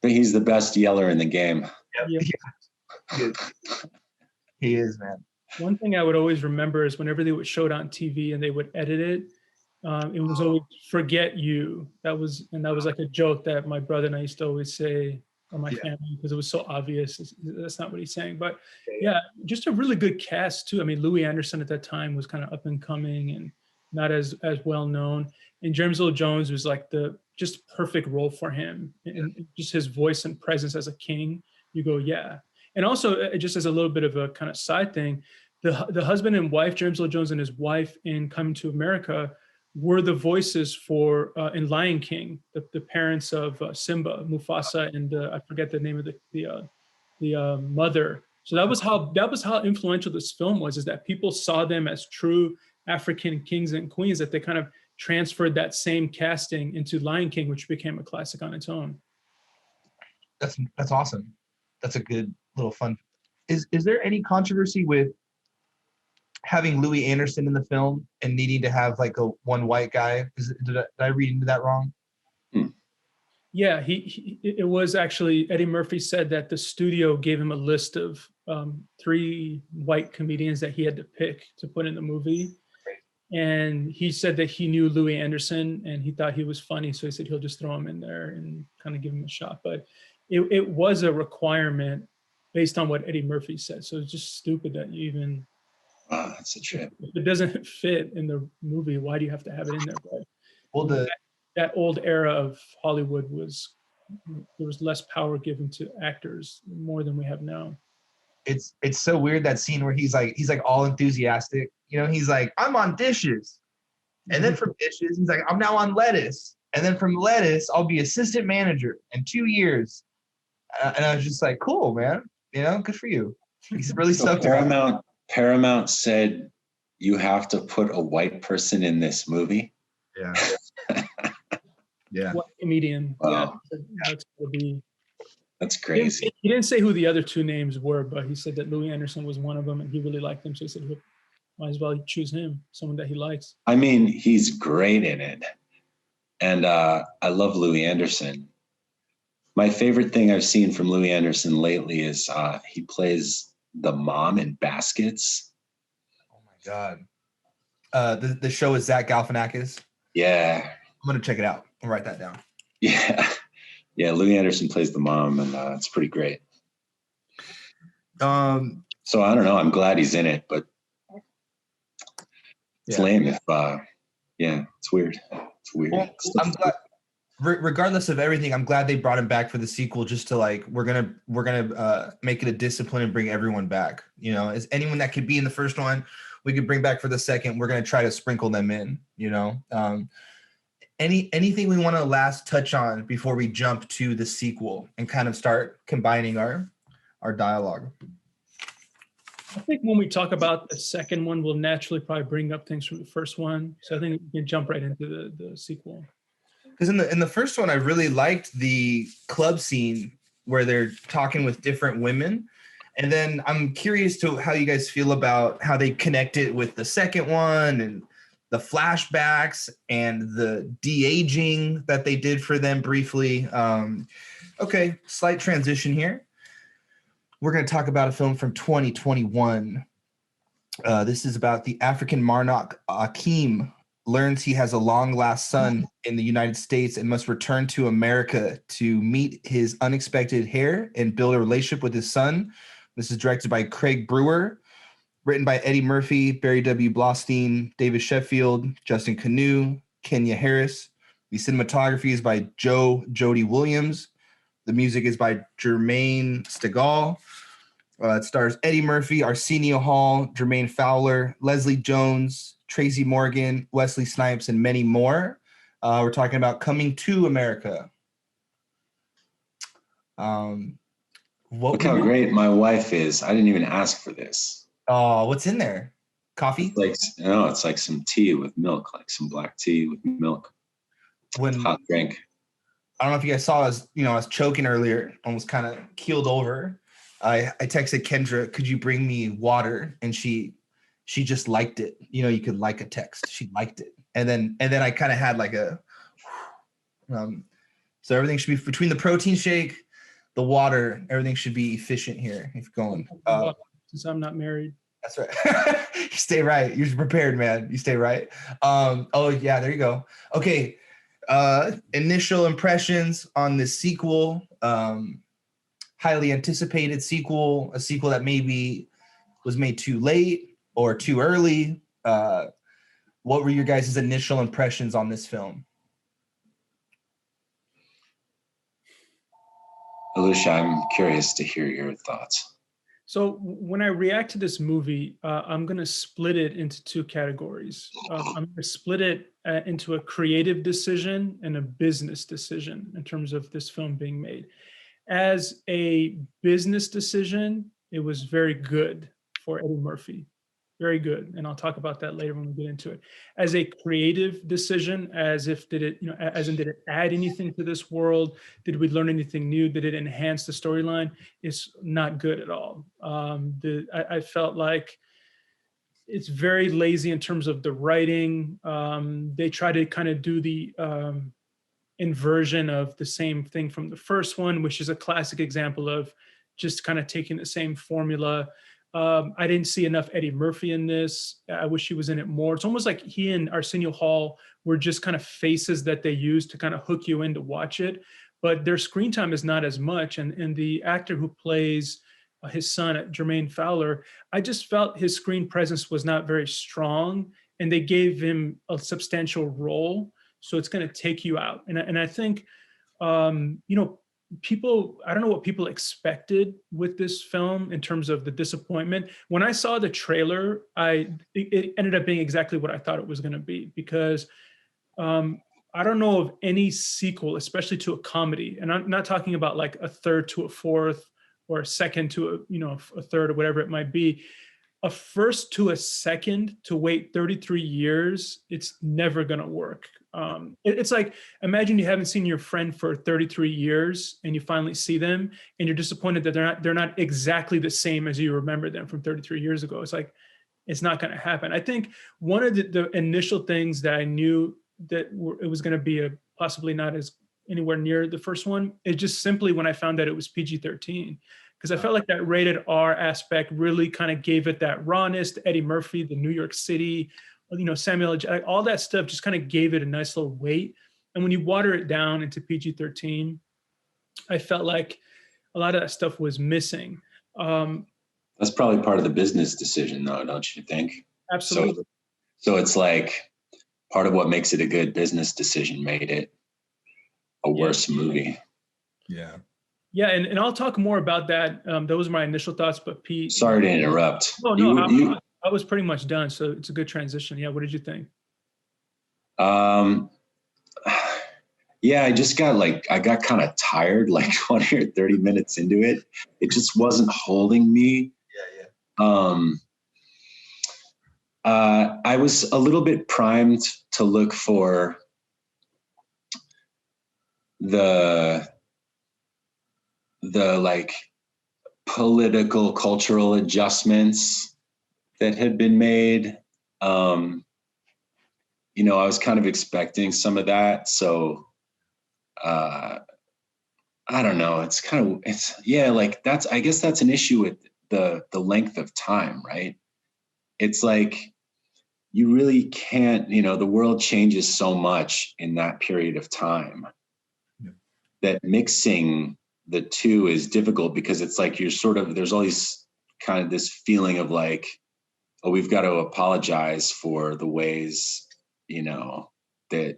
think he's the best yeller in the game. Yeah. He is, man. One thing I would always remember is whenever they would show it on TV and they would edit it, it was always "forget you." That was like a joke that my brother and I used to always say, or my family, because it was so obvious. That's not what he's saying. But just a really good cast too. I mean, Louis Anderson at that time was kind of up and coming and not as well known. And James Earl Jones was like the just perfect role for him, and just his voice and presence as a king. You go, yeah. And also, just as a little bit of a kind of side thing, the husband and wife, James Earl Jones and his wife in Coming to America, were the voices for in Lion King, the parents of Simba, Mufasa, and I forget the name of the mother. So that was how influential this film was. Is that people saw them as true African kings and queens, that they kind of transferred that same casting into Lion King, which became a classic on its own. That's awesome. That's a good little fun. Is there any controversy with having Louis Anderson in the film and needing to have like one white guy? Did I read into that wrong? Yeah, it was actually, Eddie Murphy said that the studio gave him a list of 3 white comedians that he had to pick to put in the movie. And he said that he knew Louis Anderson and he thought he was funny. So he said he'll just throw him in there and kind of give him a shot. But it was a requirement based on what Eddie Murphy said. So it's just stupid that you even... Wow, that's a trip. If it doesn't fit in the movie, why do you have to have it in there? But well, that old era of Hollywood there was less power given to actors more than we have now. It's so weird, that scene where he's like all enthusiastic. He's like, I'm on dishes. And then from dishes, he's like, I'm now on lettuce. And then from lettuce, I'll be assistant manager in 2 years. And I was just like, cool, man. Good for you. He's really stoked. Paramount said you have to put a white person in this movie. Yeah. Yeah. What comedian? Wow. Yeah, that's crazy. He didn't say who the other 2 names were, but he said that Louis Anderson was one of them, and he really liked him. So he said, might as well choose him, someone that he likes. I mean, he's great in it, and I love Louis Anderson. My favorite thing I've seen from Louis Anderson lately is he plays the mom in Baskets. Oh my God. The show is Zach Galifianakis. Yeah. I'm going to check it out. I'll write that down. Yeah. Yeah. Louis Anderson plays the mom, and it's pretty great. So I don't know. I'm glad he's in it, but it's lame if, it's weird. It's weird. Well, I'm glad, regardless of everything, I'm glad they brought him back for the sequel, just to like, we're gonna make it a discipline and bring everyone back. As anyone that could be in the first one, we could bring back for the second. We're gonna try to sprinkle them in. Anything we want to last touch on before we jump to the sequel and kind of start combining our dialogue? I think when we talk about the second one, we'll naturally probably bring up things from the first one. So I think we can jump right into the sequel. Because in the first one, I really liked the club scene where they're talking with different women. And then I'm curious to how you guys feel about how they connect it with the second one and the flashbacks and the de-aging that they did for them briefly. Okay, slight transition here. We're going to talk about a film from 2021. This is about the African monarch Akeem learns he has a long-lost son in the United States and must return to America to meet his unexpected heir and build a relationship with his son. This is directed by Craig Brewer, written by Eddie Murphy, Barry W. Blostein, David Sheffield, Justin Canoe, Kenya Harris. The cinematography is by Jody Williams. The music is by Jermaine Stegall. It stars Eddie Murphy, Arsenio Hall, Jermaine Fowler, Leslie Jones, Tracy Morgan, Wesley Snipes, and many more. We're talking about Coming to America. Look how great my wife is. I didn't even ask for this. Oh, what's in there? Coffee? It's like some tea with milk, like some black tea with milk. Hot drink. I don't know if you guys saw, I was choking earlier, almost kind of keeled over. I texted Kendra, could you bring me water? And she just liked it. You could like a text. She liked it. And then I kind of had like so everything should be between the protein shake, the water, everything should be efficient here. If going. Since I'm not married. That's right. You stay right. You're prepared, man. You stay right. Oh yeah, there you go. Okay. Initial impressions on this sequel. Highly anticipated sequel, a sequel that maybe was made too late or too early. What were your guys' initial impressions on this film? Elyusha, I'm curious to hear your thoughts. So when I react to this movie, I'm going to split it into two categories. I'm going to split it into a creative decision and a business decision in terms of this film being made. As a business decision, it was very good for Eddie Murphy. Very good. And I'll talk about that later when we get into it. As a creative decision, did it add anything to this world? Did we learn anything new? Did it enhance the storyline? It's not good at all. I felt like it's very lazy in terms of the writing. They try to kind of do the inversion of the same thing from the first one, which is a classic example of just kind of taking the same formula. I didn't see enough Eddie Murphy in this. I wish he was in it more. It's almost like he and Arsenio Hall were just kind of faces that they used to kind of hook you in to watch it, but their screen time is not as much. And the actor who plays his son, Jermaine Fowler, I just felt his screen presence was not very strong, and they gave him a substantial role. So it's going to take you out. And I think, people, I don't know what people expected with this film in terms of the disappointment. When I saw the trailer, it ended up being exactly what I thought it was going to be, because I don't know of any sequel, especially to a comedy. And I'm not talking about like a third to a fourth or a second to a third or whatever it might be. A first to a second to wait 33 years, it's never going to work. It's like, imagine you haven't seen your friend for 33 years and you finally see them and you're disappointed that they're not exactly the same as you remember them from 33 years ago. It's like, it's not going to happen. I think one of the initial things that I knew that it was going to be possibly not as anywhere near the first one is just simply when I found that it was PG-13. Because I felt like that rated R aspect really kind of gave it that rawness, Eddie Murphy, the New York City, Samuel, all that stuff just kind of gave it a nice little weight. And when you water it down into PG-13, I felt like a lot of that stuff was missing. That's probably part of the business decision, though, don't you think? Absolutely. So it's like part of what makes it a good business decision made it a worse movie. Yeah. Yeah, and I'll talk more about that. Those are my initial thoughts, but Pete. Sorry to interrupt. No, I was pretty much done, so it's a good transition. Yeah, what did you think? Yeah, I got kind of tired, like 20 or 30 minutes into it. It just wasn't holding me. Yeah. I was a little bit primed to look for the like political, cultural adjustments that had been made. You know, I was kind of expecting some of that. So I don't know. Like I guess that's an issue with the length of time, right? It's like, you really can't, you know, the world changes so much in that period of time that mixing the two is difficult, because it's like there's all these kind of this feeling of like, oh, we've got to apologize for the ways, you know, that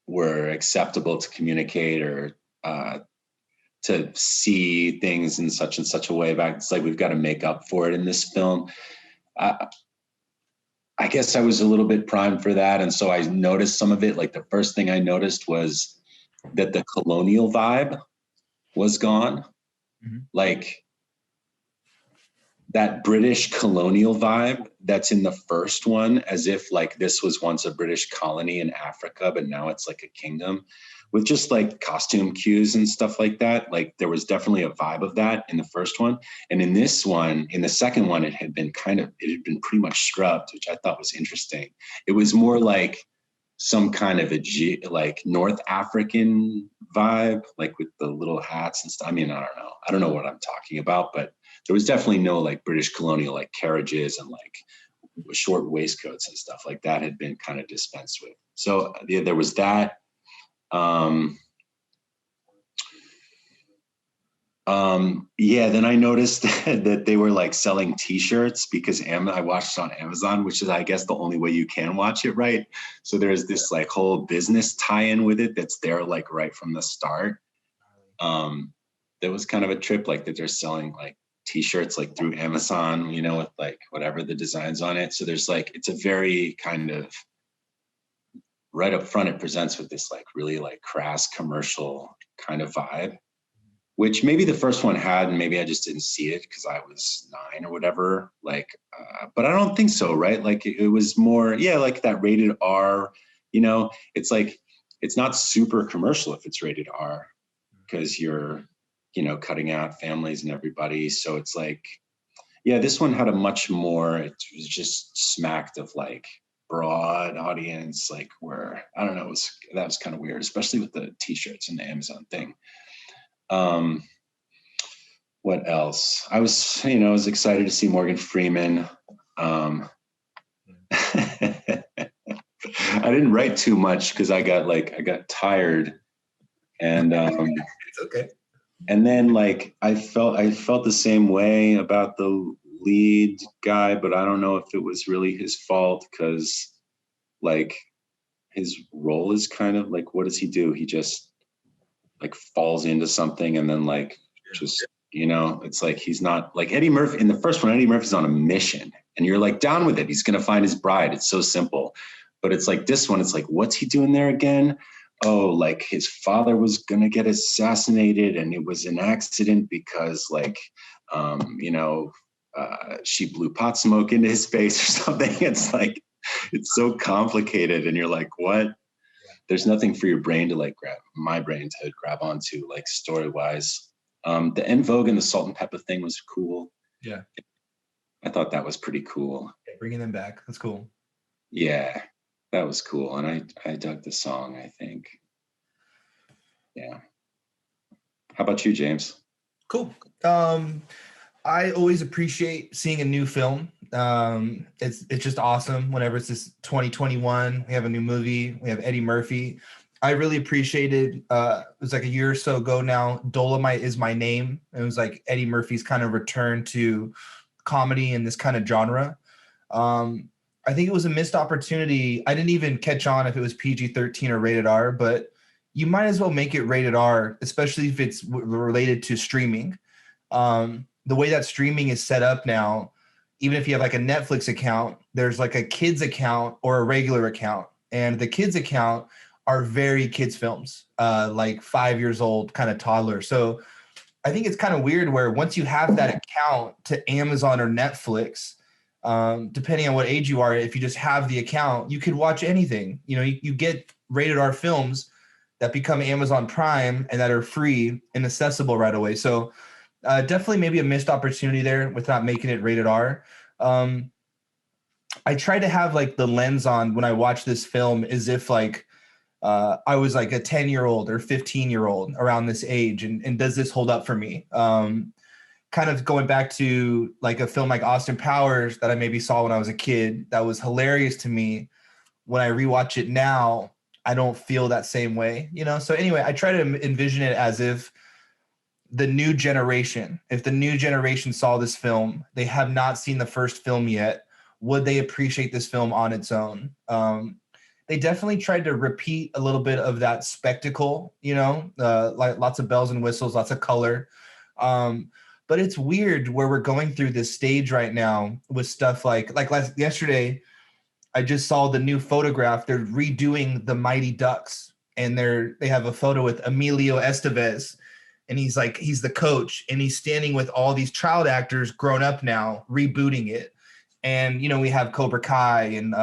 were acceptable to communicate or to see things in such and such a way back. It's like we've got to make up for it in this film. I guess I was a little bit primed for that. And so I noticed some of it. Like the first thing I noticed was that the colonial vibe was gone. Mm-hmm. Like that British colonial vibe that's in the first one, as if like this was once a British colony in Africa, but now it's like a kingdom, with just like costume cues and stuff like that. Like there was definitely a vibe of that in the first one. And in this one, in the second one, it had been pretty much scrubbed, which I thought was interesting. It was more like some kind of like North African vibe, like with the little hats and stuff. I mean, I don't know what I'm talking about, but there was definitely no like British colonial, like carriages and like short waistcoats and stuff like that had been kind of dispensed with. So yeah, there was that. Then I noticed that they were like selling t-shirts, because I watched it on Amazon, which is, I guess, the only way you can watch it, right? So there's this like whole business tie-in with it that's there like right from the start. There was kind of a trip, like that they're selling like t-shirts like through Amazon, you know, with like whatever the designs on it. So there's like, it's a very kind of, right up front, it presents with this like really like crass commercial kind of vibe, which maybe the first one had, and maybe I just didn't see it because I was 9 or whatever. Like, but I don't think so, right? Like it was more, yeah, like that rated R, you know, it's like, it's not super commercial if it's rated R, because you're, you know, cutting out families and everybody. So it's like, yeah, this one had a much more, it was just smacked of like broad audience, like where, I don't know, that was kind of weird, especially with the t-shirts and the Amazon thing. What else? I was excited to see Morgan Freeman. I didn't write too much because I got tired, and it's okay. And then like I felt the same way about the lead guy, but I don't know if it was really his fault, because like his role is kind of like, what does he do? He just like falls into something, and then like just, you know, it's like he's not like Eddie Murphy. In the first one, Eddie Murphy's on a mission, and you're like down with it. He's gonna find his bride. It's so simple. But it's like this one, it's like, what's he doing there again? Oh, like his father was gonna get assassinated, and it was an accident because like she blew pot smoke into his face or something. It's like, it's so complicated, and you're like, what? There's nothing for your brain to like my brain to grab onto, like story wise. The En Vogue and the Salt and Pepper thing was cool. Yeah, I thought that was pretty cool. Okay, bringing them back, that's cool. Yeah, that was cool, and I dug the song, I think. Yeah. How about you, James? Cool. I always appreciate seeing a new film. It's just awesome whenever it's this 2021, we have a new movie, we have Eddie Murphy. I really appreciated, it was like a year or so ago now, Dolomite Is My Name. It was like Eddie Murphy's kind of return to comedy in this kind of genre. I think it was a missed opportunity. I didn't even catch on if it was PG-13 or rated R, but you might as well make it rated R, especially if it's related to streaming. The way that streaming is set up now, even if you have like a Netflix account, there's like a kids account or a regular account. And the kids account are very kids films, like 5 years old, kind of toddler. So I think it's kind of weird where once you have that account to Amazon or Netflix, depending on what age you are, if you just have the account, you could watch anything. You know, you get rated R films that become Amazon Prime and that are free and accessible right away. So Definitely maybe a missed opportunity there with not making it rated R. I try to have like the lens on when I watch this film as if like I was like a 10-year-old or 15-year-old around this age, and does this hold up for me? Kind of going back to like a film like Austin Powers that I maybe saw when I was a kid that was hilarious to me. When I rewatch it now, I don't feel that same way, you know? So anyway, I try to envision it as if the new generation, if the new generation saw this film, they have not seen the first film yet, would they appreciate this film on its own? They definitely tried to repeat a little bit of that spectacle, you know, like lots of bells and whistles, lots of color. But it's weird where we're going through this stage right now with stuff like yesterday, I just saw the new photograph. They're redoing the Mighty Ducks, and they have a photo with Emilio Estevez, and he's the coach, and he's standing with all these child actors grown up now, rebooting it. And, you know, we have Cobra Kai, and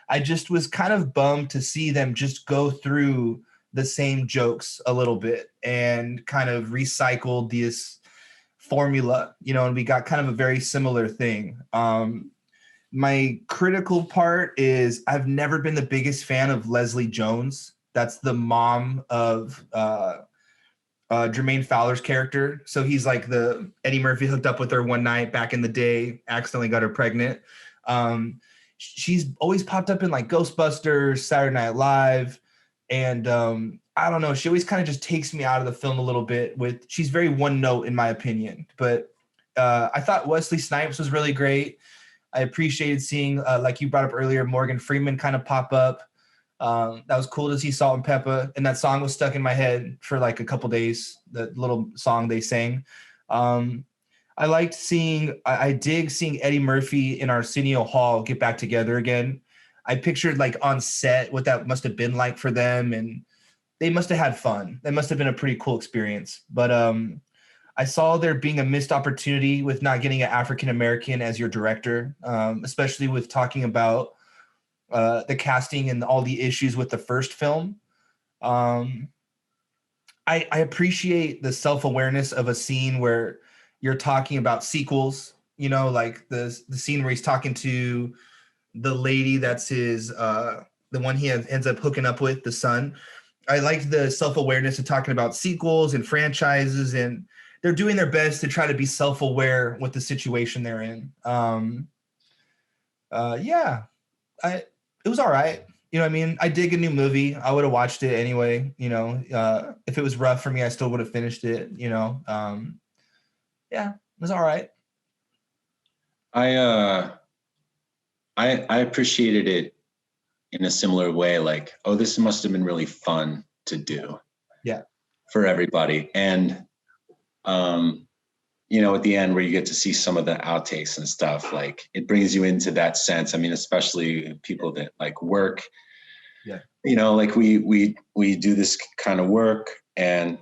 I just was kind of bummed to see them just go through the same jokes a little bit and kind of recycle this formula, you know, and we got kind of a very similar thing. My critical part is I've never been the biggest fan of Leslie Jones. That's the mom of Jermaine Fowler's character. So he's like the Eddie Murphy hooked up with her one night back in the day, accidentally got her pregnant. She's always popped up in like Ghostbusters, Saturday Night Live. And I don't know, she always kind of just takes me out of the film a little bit she's very one note in my opinion. But I thought Wesley Snipes was really great. I appreciated seeing, like you brought up earlier, Morgan Freeman kind of pop up. That was cool to see Salt and Pepper, and that song was stuck in my head for like a couple days. The little song they sang. I liked I dig seeing Eddie Murphy and Arsenio Hall get back together again. I pictured like on set what that must have been like for them, and they must have had fun. That must have been a pretty cool experience. But I saw there being a missed opportunity with not getting an African-American as your director, especially with talking about the casting and all the issues with the first film. I appreciate the self-awareness of a scene where you're talking about sequels, you know, like the scene where he's talking to the lady that's his, the one he ends up hooking up with, the son. I like the self-awareness of talking about sequels and franchises, and they're doing their best to try to be self-aware with the situation they're in. Yeah, it was all right. You know what I mean? I dig a new movie. I would have watched it anyway. You know, if it was rough for me, I still would have finished it, you know? Yeah, it was all right. I appreciated it in a similar way. Like, oh, this must have been really fun to do. Yeah. For everybody. And, you know, at the end where you get to see some of the outtakes and stuff, like it brings you into that sense. I mean, especially people that like work, yeah, you know, like we do this kind of work, and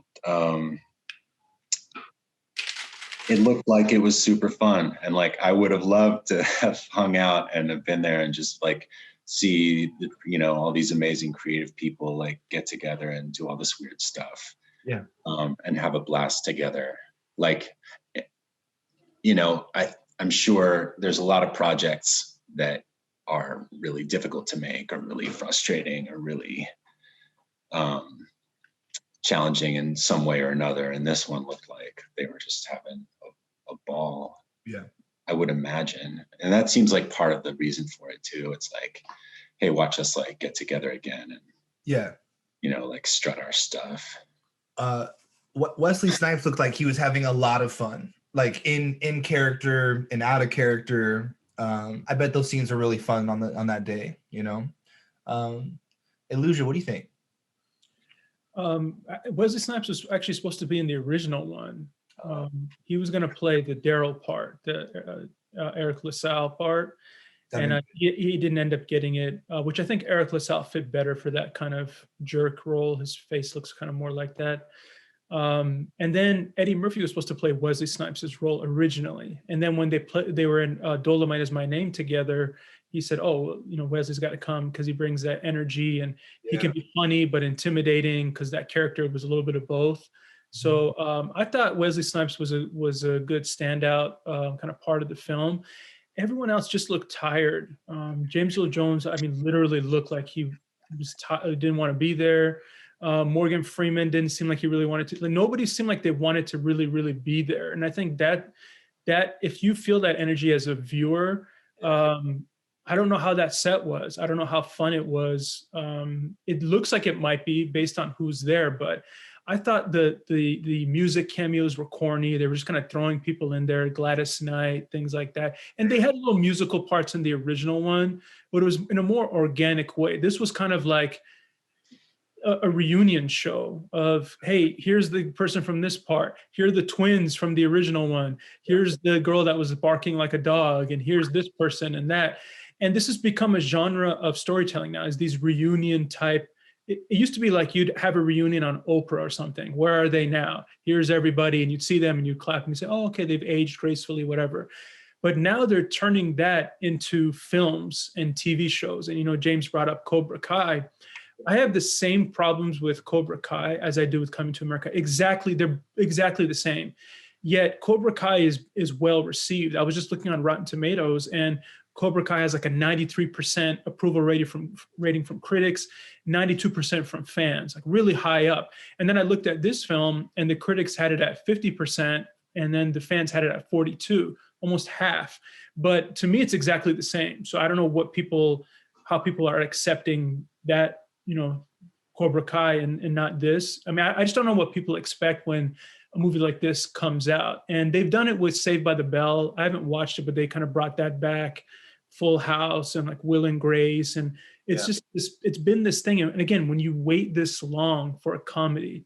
it looked like it was super fun. And like, I would have loved to have hung out and have been there and just like see, you know, all these amazing creative people like get together and do all this weird stuff. Yeah. And have a blast together. Like, you know, I'm sure there's a lot of projects that are really difficult to make or really frustrating or really challenging in some way or another. And this one looked like they were just having a ball. Yeah. I would imagine. And that seems like part of the reason for it too. It's like, hey, watch us like get together again and, yeah, you know, like strut our stuff. Wesley Snipes looked like he was having a lot of fun, like in character and out of character. I bet those scenes are really fun on that day, you know. Elyusha, what do you think? Wesley Snipes was actually supposed to be in the original one. He was going to play the Daryl part, the Eric LaSalle part, and he didn't end up getting it, which I think Eric LaSalle fit better for that kind of jerk role. His face looks kind of more like that. And then Eddie Murphy was supposed to play Wesley Snipes' role originally, and then when they were in Dolomite Is My Name together, he said, "Oh, you know, Wesley's got to come because he brings that energy, and he can be funny but intimidating because that character was a little bit of both." So I thought Wesley Snipes was a good standout kind of part of the film. Everyone else just looked tired. James Earl Jones, I mean, literally looked like he was didn't want to be there. Morgan Freeman didn't seem like he really wanted to. Like, nobody seemed like they wanted to really, really be there. And I think that if you feel that energy as a viewer, I don't know how that set was. I don't know how fun it was. It looks like it might be based on who's there, but I thought the music cameos were corny. They were just kind of throwing people in there, Gladys Knight, things like that. And they had little musical parts in the original one, but it was in a more organic way. This was kind of like a reunion show of, hey, here's the person from this part. Here are the twins from the original one. Here's the girl that was barking like a dog. And here's this person and that. And this has become a genre of storytelling now, is these reunion type. It used to be like you'd have a reunion on Oprah or something. Where are they now? Here's everybody. And you'd see them and you'd clap and you say, oh, okay, they've aged gracefully, whatever. But now they're turning that into films and TV shows. And, you know, James brought up Cobra Kai. I have the same problems with Cobra Kai as I do with Coming to America. They're exactly the same. Yet Cobra Kai is well received. I was just looking on Rotten Tomatoes, and Cobra Kai has like a 93% approval rating from critics, 92% from fans, like really high up. And then I looked at this film, and the critics had it at 50%, and then the fans had it at 42, almost half. But to me, it's exactly the same. So I don't know how people are accepting that, you know, Cobra Kai and not this. I mean, I just don't know what people expect when a movie like this comes out. And they've done it with Saved by the Bell. I haven't watched it, but they kind of brought that back. Full House and like Will and Grace. And it's just it's been this thing. And again, when you wait this long for a comedy,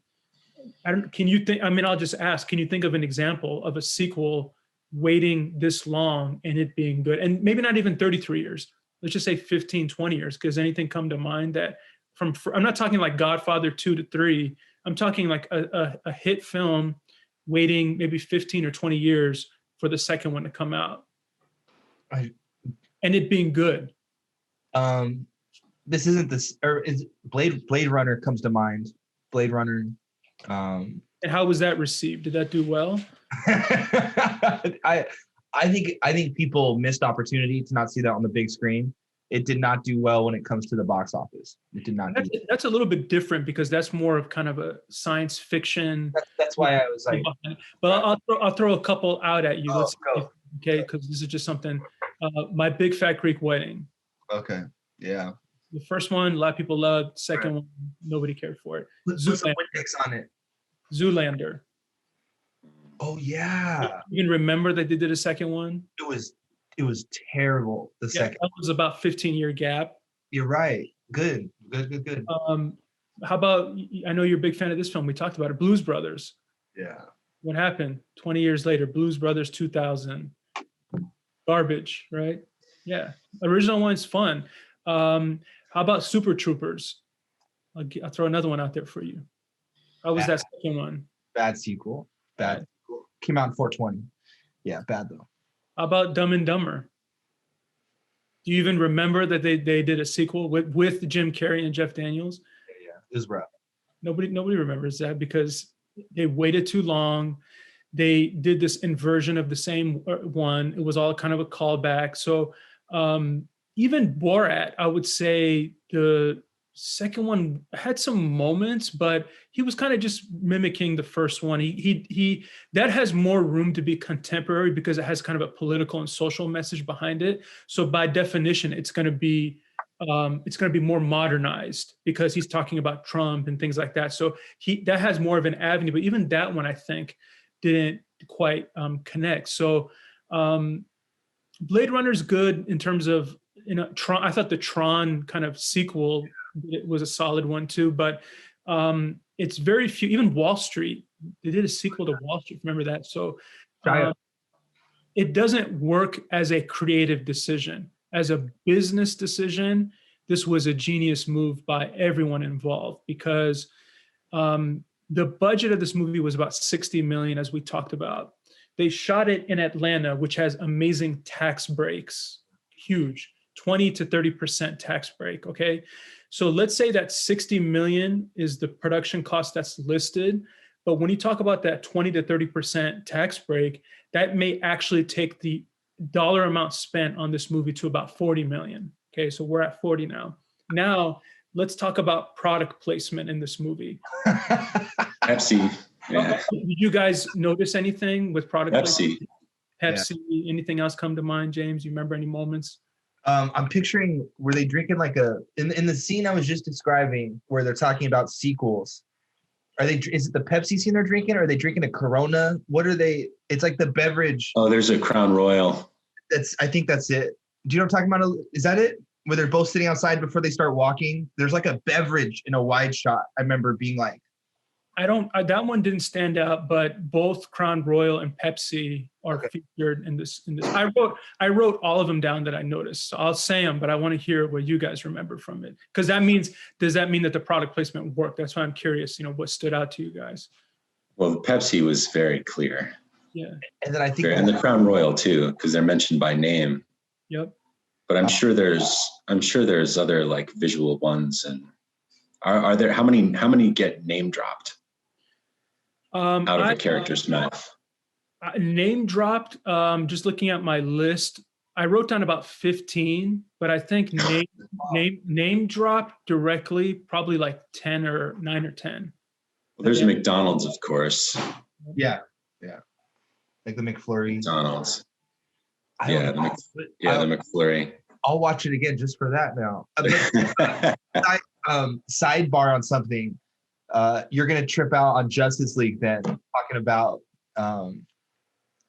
I'll just ask, can you think of an example of a sequel waiting this long and it being good? And maybe not even 33 years. Let's just say 15, 20 years. Because anything come to mind that I'm not talking like Godfather 2 to 3. I'm talking like a hit film waiting maybe 15 or 20 years for the second one to come out. And it being good. This isn't this, or is Blade Runner comes to mind. Blade Runner. And how was that received? Did that do well? I think people missed opportunity to not see that on the big screen. It did not do well when it comes to the box office. It did not. That's a little bit different because that's more of kind of a science fiction. That's why I was like. But I'll throw a couple out at you. Let's go. Okay, because this is just something. My Big Fat Greek Wedding. Okay. Yeah. The first one, a lot of people loved. Second one, nobody cared for it. What's the index on it? Zoolander. Oh yeah. You can remember that they did a second one? It was terrible. The second. That was about 15-year gap. You're right. Good. How about, I know you're a big fan of this film. We talked about it, Blues Brothers. Yeah. What happened 20 years later? Blues Brothers 2000. Garbage, right? Yeah. Original one's fun. How about Super Troopers? I'll throw another one out there for you. How was that second one? Bad sequel. Bad. Came out in 420. Yeah, bad though. How about Dumb and Dumber? Do you even remember that they did a sequel with Jim Carrey and Jeff Daniels? Yeah. It was rough. Nobody remembers that because they waited too long. They did this inversion of the same one. It was all kind of a callback. So even Borat, I would say the second one had some moments, but he was kind of just mimicking the first one. He that has more room to be contemporary because it has kind of a political and social message behind it. So by definition, it's going to be more modernized because he's talking about Trump and things like that. So that has more of an avenue. But even that one, I think, didn't quite connect. So Blade Runner's good in terms of, you know, Tron. I thought the Tron kind of sequel was a solid one too, but it's very few. Even Wall Street, they did a sequel to Wall Street. Remember that? So it doesn't work as a creative decision. As a business decision, this was a genius move by everyone involved because the budget of this movie was about $60 million, as we talked about. They shot it in Atlanta, which has amazing tax breaks, huge, 20 to 30% tax break, okay? So let's say that $60 million is the production cost that's listed. But when you talk about that 20 to 30% tax break, that may actually take the dollar amount spent on this movie to about 40 million. Okay, so we're at 40 now. Now, let's talk about product placement in this movie. Pepsi. Yeah. Did you guys notice anything with product Pepsi. placement? Pepsi, anything else come to mind, James? You remember any moments? I'm picturing, were they drinking like in the scene I was just describing where they're talking about sequels? Is it the Pepsi scene they're drinking, or are they drinking a Corona? What are they? It's like the beverage. Oh, there's a Crown Royal. I think that's it. Do you know what I'm talking about? Is that it? Where they're both sitting outside before they start walking? There's like a beverage in a wide shot. I remember being like, that one didn't stand out, but both Crown Royal and Pepsi are featured in this. I wrote all of them down that I noticed. So I'll say them, but I want to hear what you guys remember from it. Because does that mean that the product placement worked? That's why I'm curious, what stood out to you guys? Well, the Pepsi was very clear. Yeah. And then I think and the Crown Royal too, because they're mentioned by name. Yep. But I'm sure there's other like visual ones. And are there, how many get name dropped? Out of the character's mouth. Name dropped. Just looking at my list, I wrote down about 15, but I think name dropped directly probably like 9 or 10. Well, there's McDonald's, of course. Yeah. Like the McFlurry. McDonald's. The McFlurry. I'll watch it again just for that now. Sidebar on something. You're gonna trip out on Justice League then, talking about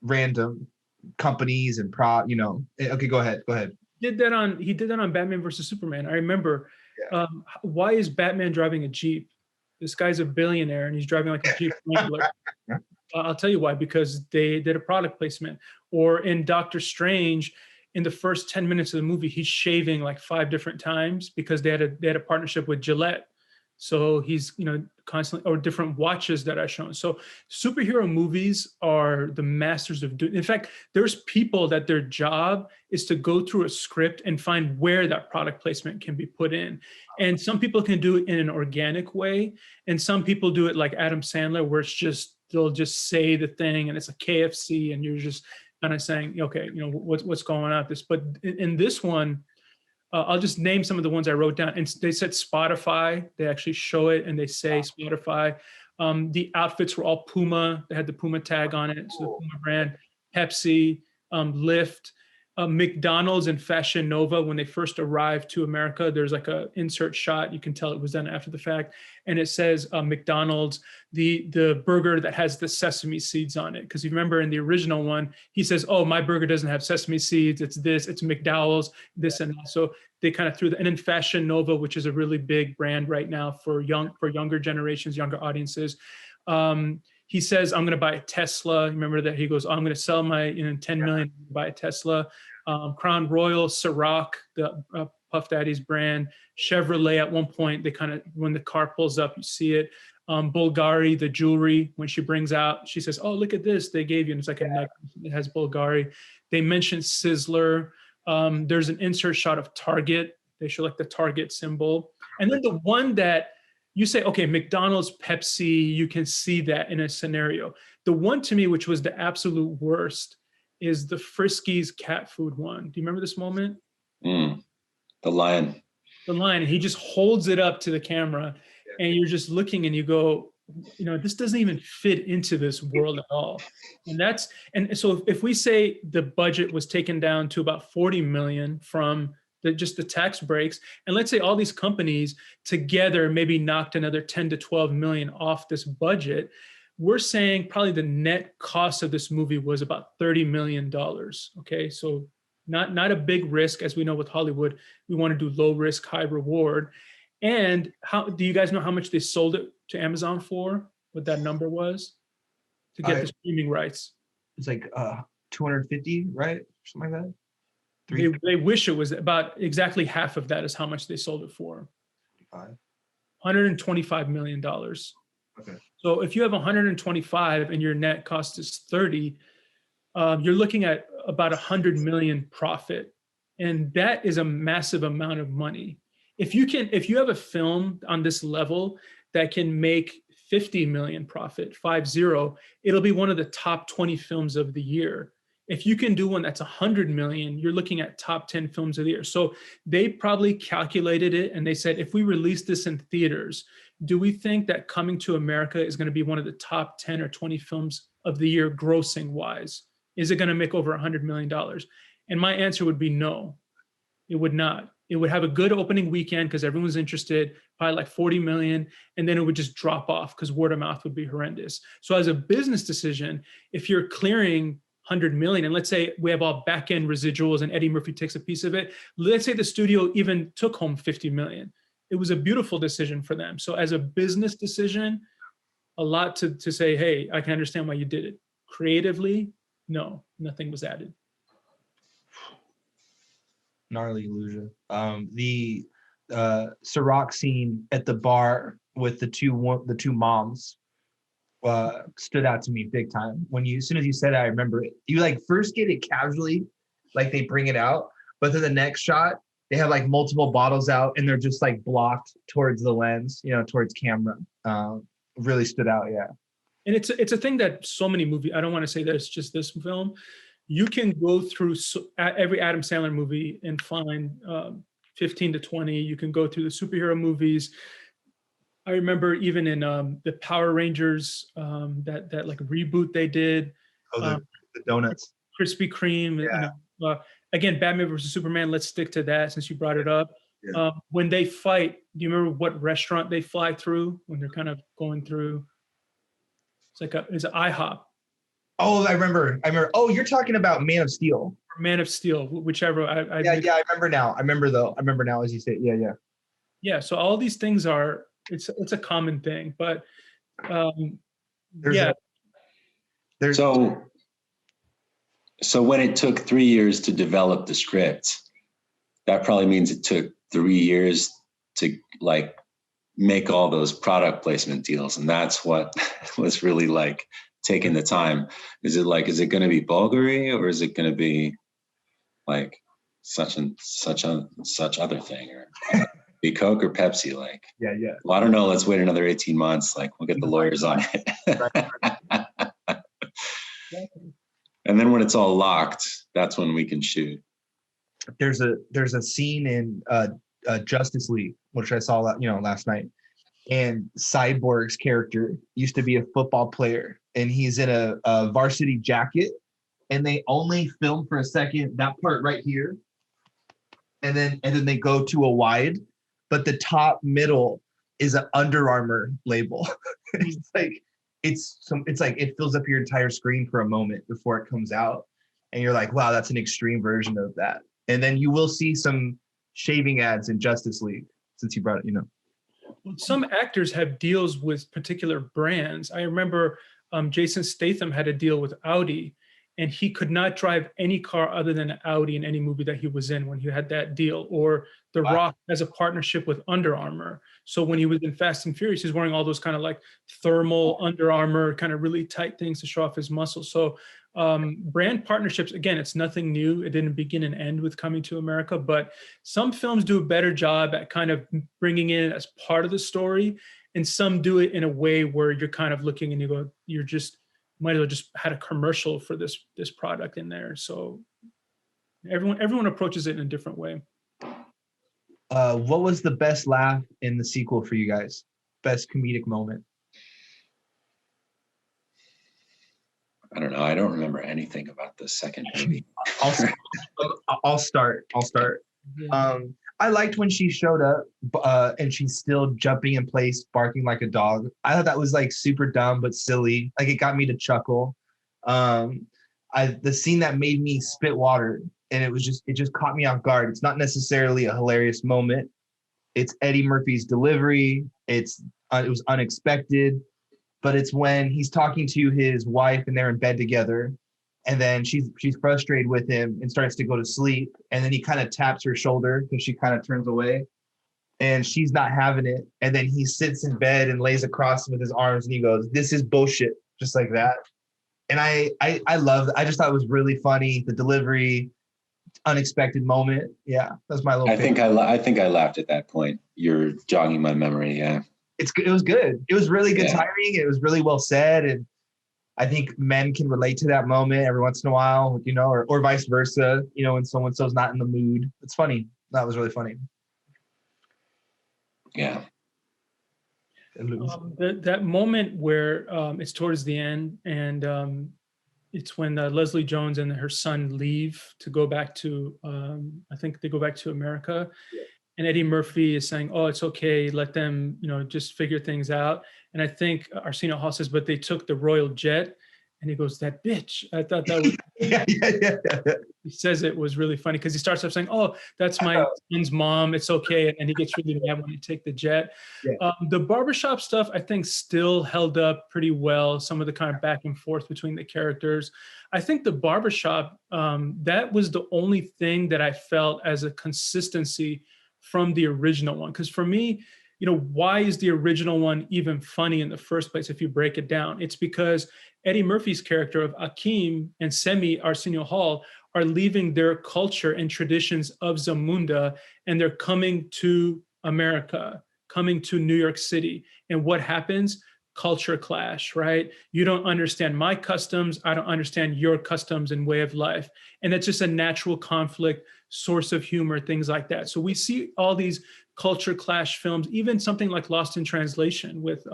random companies and Okay, go ahead. He did that on Batman versus Superman. I remember. Yeah. Why is Batman driving a Jeep? This guy's a billionaire and he's driving like a Jeep Wrangler. I'll tell you why, because they did a product placement. Or in Doctor Strange, in the first 10 minutes of the movie, he's shaving like 5 different times because they had a partnership with Gillette. So he's, constantly, or different watches that are shown. So superhero movies are the masters of doing. In fact, there's people that their job is to go through a script and find where that product placement can be put in. And some people can do it in an organic way. And some people do it like Adam Sandler, where they'll just say the thing and it's a KFC and you're just kind of saying, okay, what's going on with this. But in this one, I'll just name some of the ones I wrote down. And they said Spotify. They actually show it and they say Spotify. The outfits were all Puma. They had the Puma tag on it. So the Puma brand. Pepsi, Lyft, McDonald's and Fashion Nova. When they first arrived to America, there's like a insert shot. You can tell it was done after the fact. And it says McDonald's, the burger that has the sesame seeds on it. Because you remember in the original one, he says, oh, my burger doesn't have sesame seeds. It's McDowell's, this and that. So they kind of threw that. And then Fashion Nova, which is a really big brand right now for younger generations, younger audiences. He says, I'm going to buy a Tesla. Remember that he goes, I'm going to sell my 10 million to buy a Tesla. Crown Royal, Ciroc, the Puff Daddy's brand. Chevrolet at one point, they kind of, when the car pulls up, you see it. Bulgari, the jewelry, when she brings out, she says, oh, look at this, they gave you. And it's like a necklace. It has Bulgari. They mentioned Sizzler. There's an insert shot of Target. They show like the Target symbol. And then the one that you say, okay, McDonald's, Pepsi, you can see that in a scenario. The one to me, which was the absolute worst, is the Friskies cat food one. Do you remember this moment? The lion. The lion. He just holds it up to the camera and you're just looking and you go, this doesn't even fit into this world at all. And so if we say the budget was taken down to about 40 million from just the tax breaks, and let's say all these companies together maybe knocked another 10 to 12 million off this budget, we're saying probably the net cost of this movie was about $30 million. Okay, so not a big risk. As we know with Hollywood, we want to do low risk, high reward. And how do you guys know how much they sold it to Amazon for? What that number was to get the streaming rights? It's like 250, right? Something like that. They wish it was about exactly half of that is how much they sold it for. $125 million. Okay. So if you have 125 and your net cost is 30, you're looking at about 100 million profit. And that is a massive amount of money. If you have a film on this level that can make 50 million profit, 50, it'll be one of the top 20 films of the year. If you can do one that's 100 million, you're looking at top 10 films of the year. So they probably calculated it and they said, if we release this in theaters, do we think that Coming to America is going to be one of the top 10 or 20 films of the year grossing wise? Is it going to make over $100 million? And my answer would be no, it would not. It would have a good opening weekend because everyone's interested, probably like 40 million, and then it would just drop off because word of mouth would be horrendous. So as a business decision, if you're clearing 100 million, and let's say we have all back end residuals and Eddie Murphy takes a piece of it, let's say the studio even took home 50 million. It was a beautiful decision for them. So as a business decision, a lot to say, hey, I can understand why you did it. Creatively, no, nothing was added. Gnarly Elyusha. The Ciroc scene at the bar with the two moms stood out to me big time. As soon as you said it, I remember it. You like first get it casually, like they bring it out, but then the next shot they have like multiple bottles out and they're just like blocked towards the lens, towards camera. Really stood out, yeah. And it's a thing that so many movies. I don't want to say that it's just this film. You can go through every Adam Sandler movie and find 15 to 20. You can go through the superhero movies. I remember even in the Power Rangers, that like reboot they did. Oh, the donuts. Krispy Kreme. Yeah. Again, Batman versus Superman. Let's stick to that since you brought it up. Yeah. When they fight, do you remember what restaurant they fly through when they're kind of going through? It's an IHOP. Oh, I remember. Oh, you're talking about Man of Steel. Man of Steel, whichever. I remember now. I remember now as you say it. Yeah. Yeah. So all these things are, it's a common thing, but So when it took 3 years to develop the script, that probably means it took 3 years to like make all those product placement deals. And that's what was really like taking the time. Is it going to be Bulgari or is it going to be like such other thing, or be Coke or Pepsi? Like, yeah. Well, I don't know. Let's wait another 18 months. Like we'll get the lawyers on it. And then when it's all locked, that's when we can shoot. There's a scene in Justice League, which I saw last night, and Cyborg's character used to be a football player, and he's in a varsity jacket, and they only film for a second that part right here, and then they go to a wide, but the top middle is an Under Armour label. It's like it fills up your entire screen for a moment before it comes out, and you're like, wow, that's an extreme version of that. And then you will see some shaving ads in Justice League, since you brought it, Some actors have deals with particular brands. I remember Jason Statham had a deal with Audi, and he could not drive any car other than an Audi in any movie that he was in when he had that deal. Or The Rock has a partnership with Under Armour. So when he was in Fast and Furious, he's wearing all those kind of like thermal Under Armour, kind of really tight things to show off his muscles. So brand partnerships, again, it's nothing new. It didn't begin and end with Coming to America, but some films do a better job at kind of bringing in as part of the story, and some do it in a way where you're kind of looking and you go, might as well just had a commercial for this product in there. So everyone approaches it in a different way. What was the best laugh in the sequel for you guys? Best comedic moment? I don't know. I don't remember anything about the second movie. I'll start. Yeah. I liked when she showed up and she's still jumping in place, barking like a dog. I thought that was like super dumb but silly. Like it got me to chuckle. The scene that made me spit water, and it just caught me off guard. It's not necessarily a hilarious moment. It's Eddie Murphy's delivery. It was unexpected, but it's when he's talking to his wife and they're in bed together, and then she's frustrated with him and starts to go to sleep, and then he kind of taps her shoulder because she kind of turns away, and she's not having it, and then he sits in bed and lays across with his arms and he goes, "This is bullshit," just like that. And I just thought it was really funny. The delivery, unexpected moment. Yeah, that's my little. I think I laughed at that point. You're jogging my memory. Yeah. It was good. It was really good Yeah. timing. It was really well said, and I think men can relate to that moment every once in a while, you know, or vice versa. You know, when someone's not in the mood. It's funny. That was really funny. Yeah. That moment where it's towards the end, and it's when Leslie Jones and her son leave to go back to, I think they go back to America. Yeah. And Eddie Murphy is saying, "Oh, it's okay. Let them, just figure things out." And I think Arsenio Hall says, "But they took the royal jet." And he goes, "That bitch." I thought that was, yeah. he says it was really funny because he starts off saying, "Oh, that's my son's mom. It's okay." And he gets really mad when they take the jet. Yeah. The barbershop stuff, I think, still held up pretty well. Some of the kind of back and forth between the characters. I think the barbershop, that was the only thing that I felt as a consistency from the original one. Because for me, why is the original one even funny in the first place if you break it down? It's because Eddie Murphy's character of Akeem and Semi Arsenio Hall are leaving their culture and traditions of Zamunda, and they're coming to America, coming to New York City. And what happens? Culture clash, right? You don't understand my customs. I don't understand your customs and way of life. And that's just a natural conflict, source of humor, things like that. So we see all these culture clash films, even something like Lost in Translation with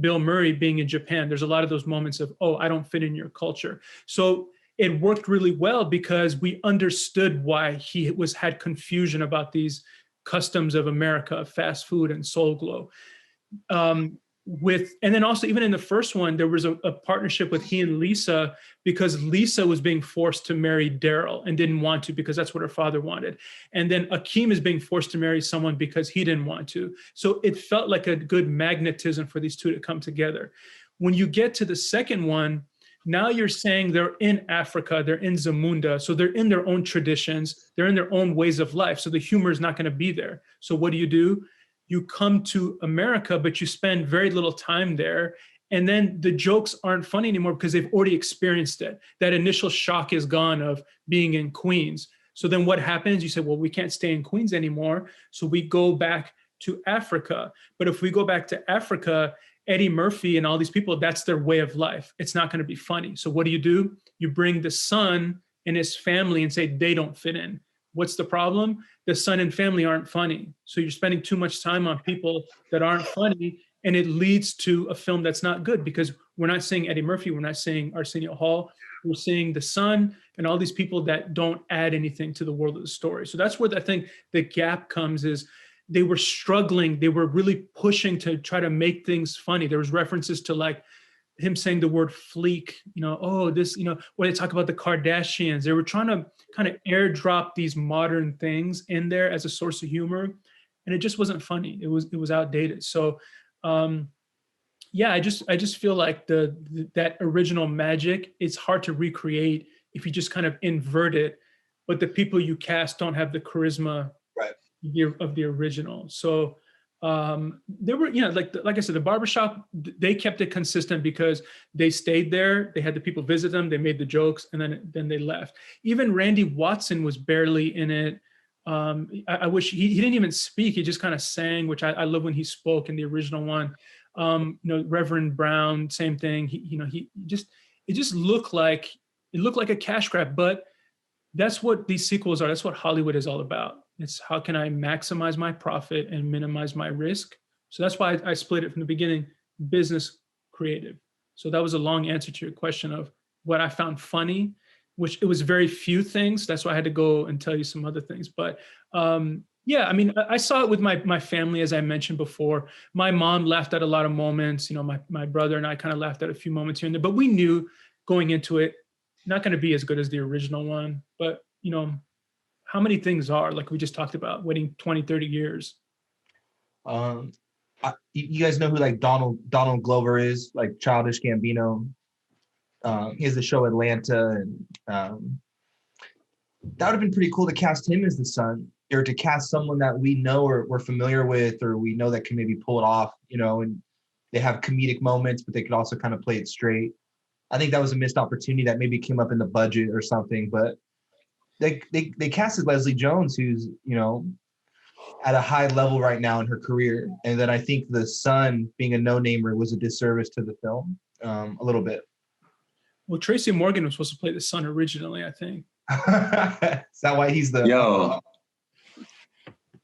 Bill Murray being in Japan. There's a lot of those moments of, oh, I don't fit in your culture. So it worked really well because we understood why he had confusion about these customs of America, fast food and Soul Glow. And then also even in the first one, there was a partnership with he and Lisa because Lisa was being forced to marry Daryl and didn't want to because that's what her father wanted. And then Akeem is being forced to marry someone because he didn't want to. So it felt like a good magnetism for these two to come together. When you get to the second one, now you're saying they're in Africa, they're in Zamunda, so they're in their own traditions, they're in their own ways of life. So the humor is not going to be there. So what do? You come to America, but you spend very little time there. And then the jokes aren't funny anymore because they've already experienced it. That initial shock is gone of being in Queens. So then what happens? You say, well, we can't stay in Queens anymore. So we go back to Africa. But if we go back to Africa, Eddie Murphy and all these people, that's their way of life. It's not going to be funny. So what do? You bring the son and his family and say they don't fit in. What's the problem? The son and family aren't funny. So you're spending too much time on people that aren't funny, and it leads to a film that's not good because we're not seeing Eddie Murphy, we're not seeing Arsenio Hall, we're seeing the son and all these people that don't add anything to the world of the story. So that's where I think the gap comes is they were struggling, they were really pushing to try to make things funny. There was references to like him saying the word fleek, when they talk about the Kardashians, they were trying to kind of airdrop these modern things in there as a source of humor. And it just wasn't funny. It was outdated. So, I just feel like that original magic, it's hard to recreate if you just kind of invert it, but the people you cast don't have the charisma right. of the original. So, there were, like I said, the barbershop, they kept it consistent because they stayed there. They had the people visit them. They made the jokes and then they left. Even Randy Watson was barely in it. I wish he didn't even speak. He just kind of sang, which I love when he spoke in the original one. Reverend Brown, same thing. It just looked like a cash grab, but that's what these sequels are. That's what Hollywood is all about. It's how can I maximize my profit and minimize my risk? So that's why I split it from the beginning, business, creative. So that was a long answer to your question of what I found funny, which it was very few things. That's why I had to go and tell you some other things. But I saw it with my family, as I mentioned before. My mom laughed at a lot of moments. My brother and I kind of laughed at a few moments here and there, but we knew going into it, not going to be as good as the original one. But, how many things are, like we just talked about, waiting 20, 30 years? You guys know who like Donald Glover is, like Childish Gambino. He has the show Atlanta, and that would have been pretty cool to cast him as the son, or to cast someone that we know or we're familiar with, or we know that can maybe pull it off, and they have comedic moments, but they could also kind of play it straight. I think that was a missed opportunity that maybe came up in the budget or something, but they casted Leslie Jones, who's, at a high level right now in her career, and that I think the son being a no-namer was a disservice to the film, a little bit. Well, Tracy Morgan was supposed to play the son originally, I think. Is that why he's the? Yo,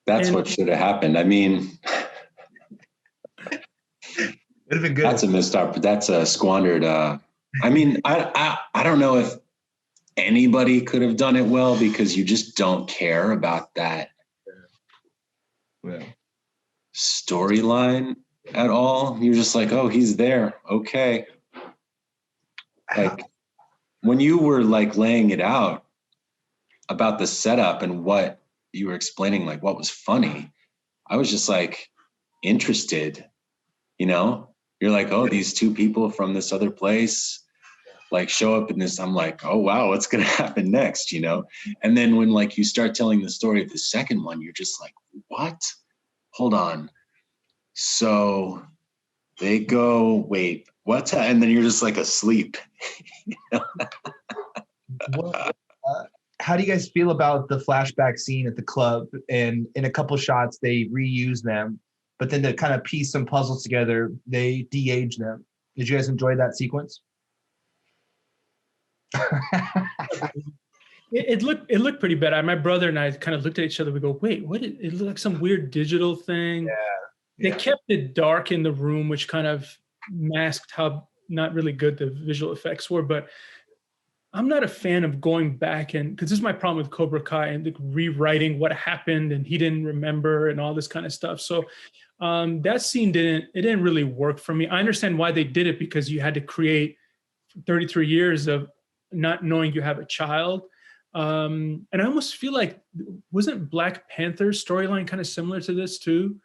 that's what should have happened. I mean, it'd have been good. That's a missed opportunity. That's a squandered. I mean, I don't know if anybody could have done it well, because you just don't care about that storyline at all. You're just like, oh, he's there. Okay. Like when you were like laying it out about the setup and what you were explaining, like what was funny, I was just like interested, you know? You're like, oh, these two people from this other place like show up in this. I'm like, oh wow, what's gonna happen next, you know? And then when like you start telling the story of the second one, you're just like, what? Hold on. So they go, wait, what? And then you're just like asleep. You know? How do you guys feel about the flashback scene at the club? And in a couple shots, they reuse them, but then to kind of piece some puzzles together, they de-age them. Did you guys enjoy that sequence? It looked pretty bad. My brother and I kind of looked at each other. We go, wait, what? It looked like some weird digital thing. Yeah. They kept it dark in the room, which kind of masked how not really good the visual effects were. But I'm not a fan of going back and, because this is my problem with Cobra Kai and like rewriting what happened and he didn't remember and all this kind of stuff. So that scene didn't really work for me. I understand why they did it, because you had to create 33 years of not knowing you have a child. And I almost feel like, wasn't Black Panther's storyline kind of similar to this too?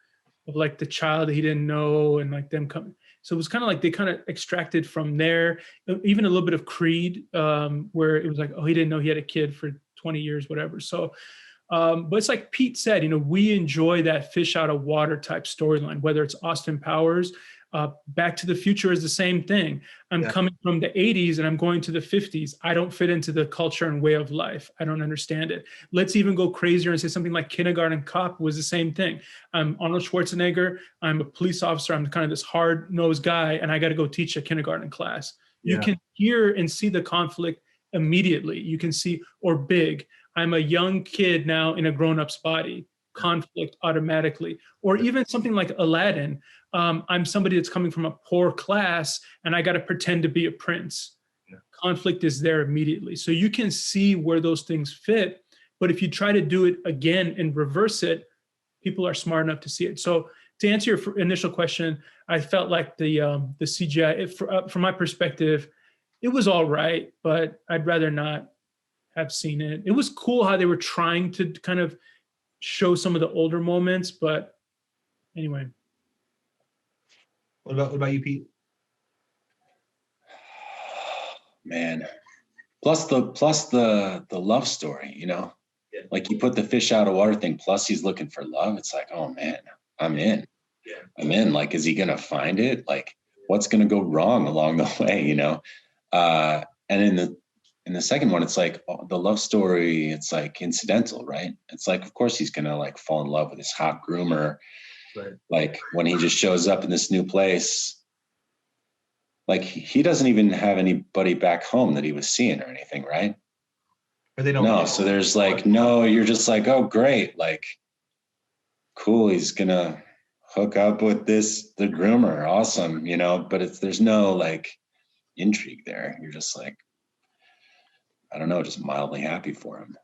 Of like the child that he didn't know and like them coming. So it was kind of like they kind of extracted from there, even a little bit of Creed, where it was like, oh, he didn't know he had a kid for 20 years, whatever. So, but it's like Pete said, you know, we enjoy that fish out of water type storyline, whether it's Austin Powers, Back to the Future is the same thing. I'm coming from the 80s and I'm going to the 50s. I don't fit into the culture and way of life. I don't understand it. Let's even go crazier and say something like Kindergarten Cop was the same thing. I'm Arnold Schwarzenegger. I'm a police officer. I'm kind of this hard-nosed guy, and I got to go teach a kindergarten class. You can hear and see the conflict immediately. You can see, or Big, I'm a young kid now in a grown-up's body. Conflict automatically. Or even something like Aladdin. I'm somebody that's coming from a poor class and I got to pretend to be a prince. Conflict is there immediately. So you can see where those things fit. But if you try to do it again and reverse it, people are smart enough to see it. So to answer your initial question, I felt like the CGI, from my perspective, it was all right, but I'd rather not have seen it. It was cool how they were trying to kind of show some of the older moments, but anyway. What about you, Pete? Man, plus the love story, you know, like you put the fish out of water thing, plus he's looking for love. It's like, oh man, I'm in. I'm in. Like, is he gonna find it? Like, what's gonna go wrong along the way, you know? And in the second one, it's like the love story, it's like incidental, right? It's like, of course he's gonna like fall in love with this hot groomer. Right. Like when he just shows up in this new place, like he doesn't even have anybody back home that he was seeing or anything, right? Or they don't. No, so there's like, no, you're just like, oh great, like cool, he's gonna hook up with the groomer, awesome, you know, but there's no like intrigue there. You're just like, I don't know, just mildly happy for him.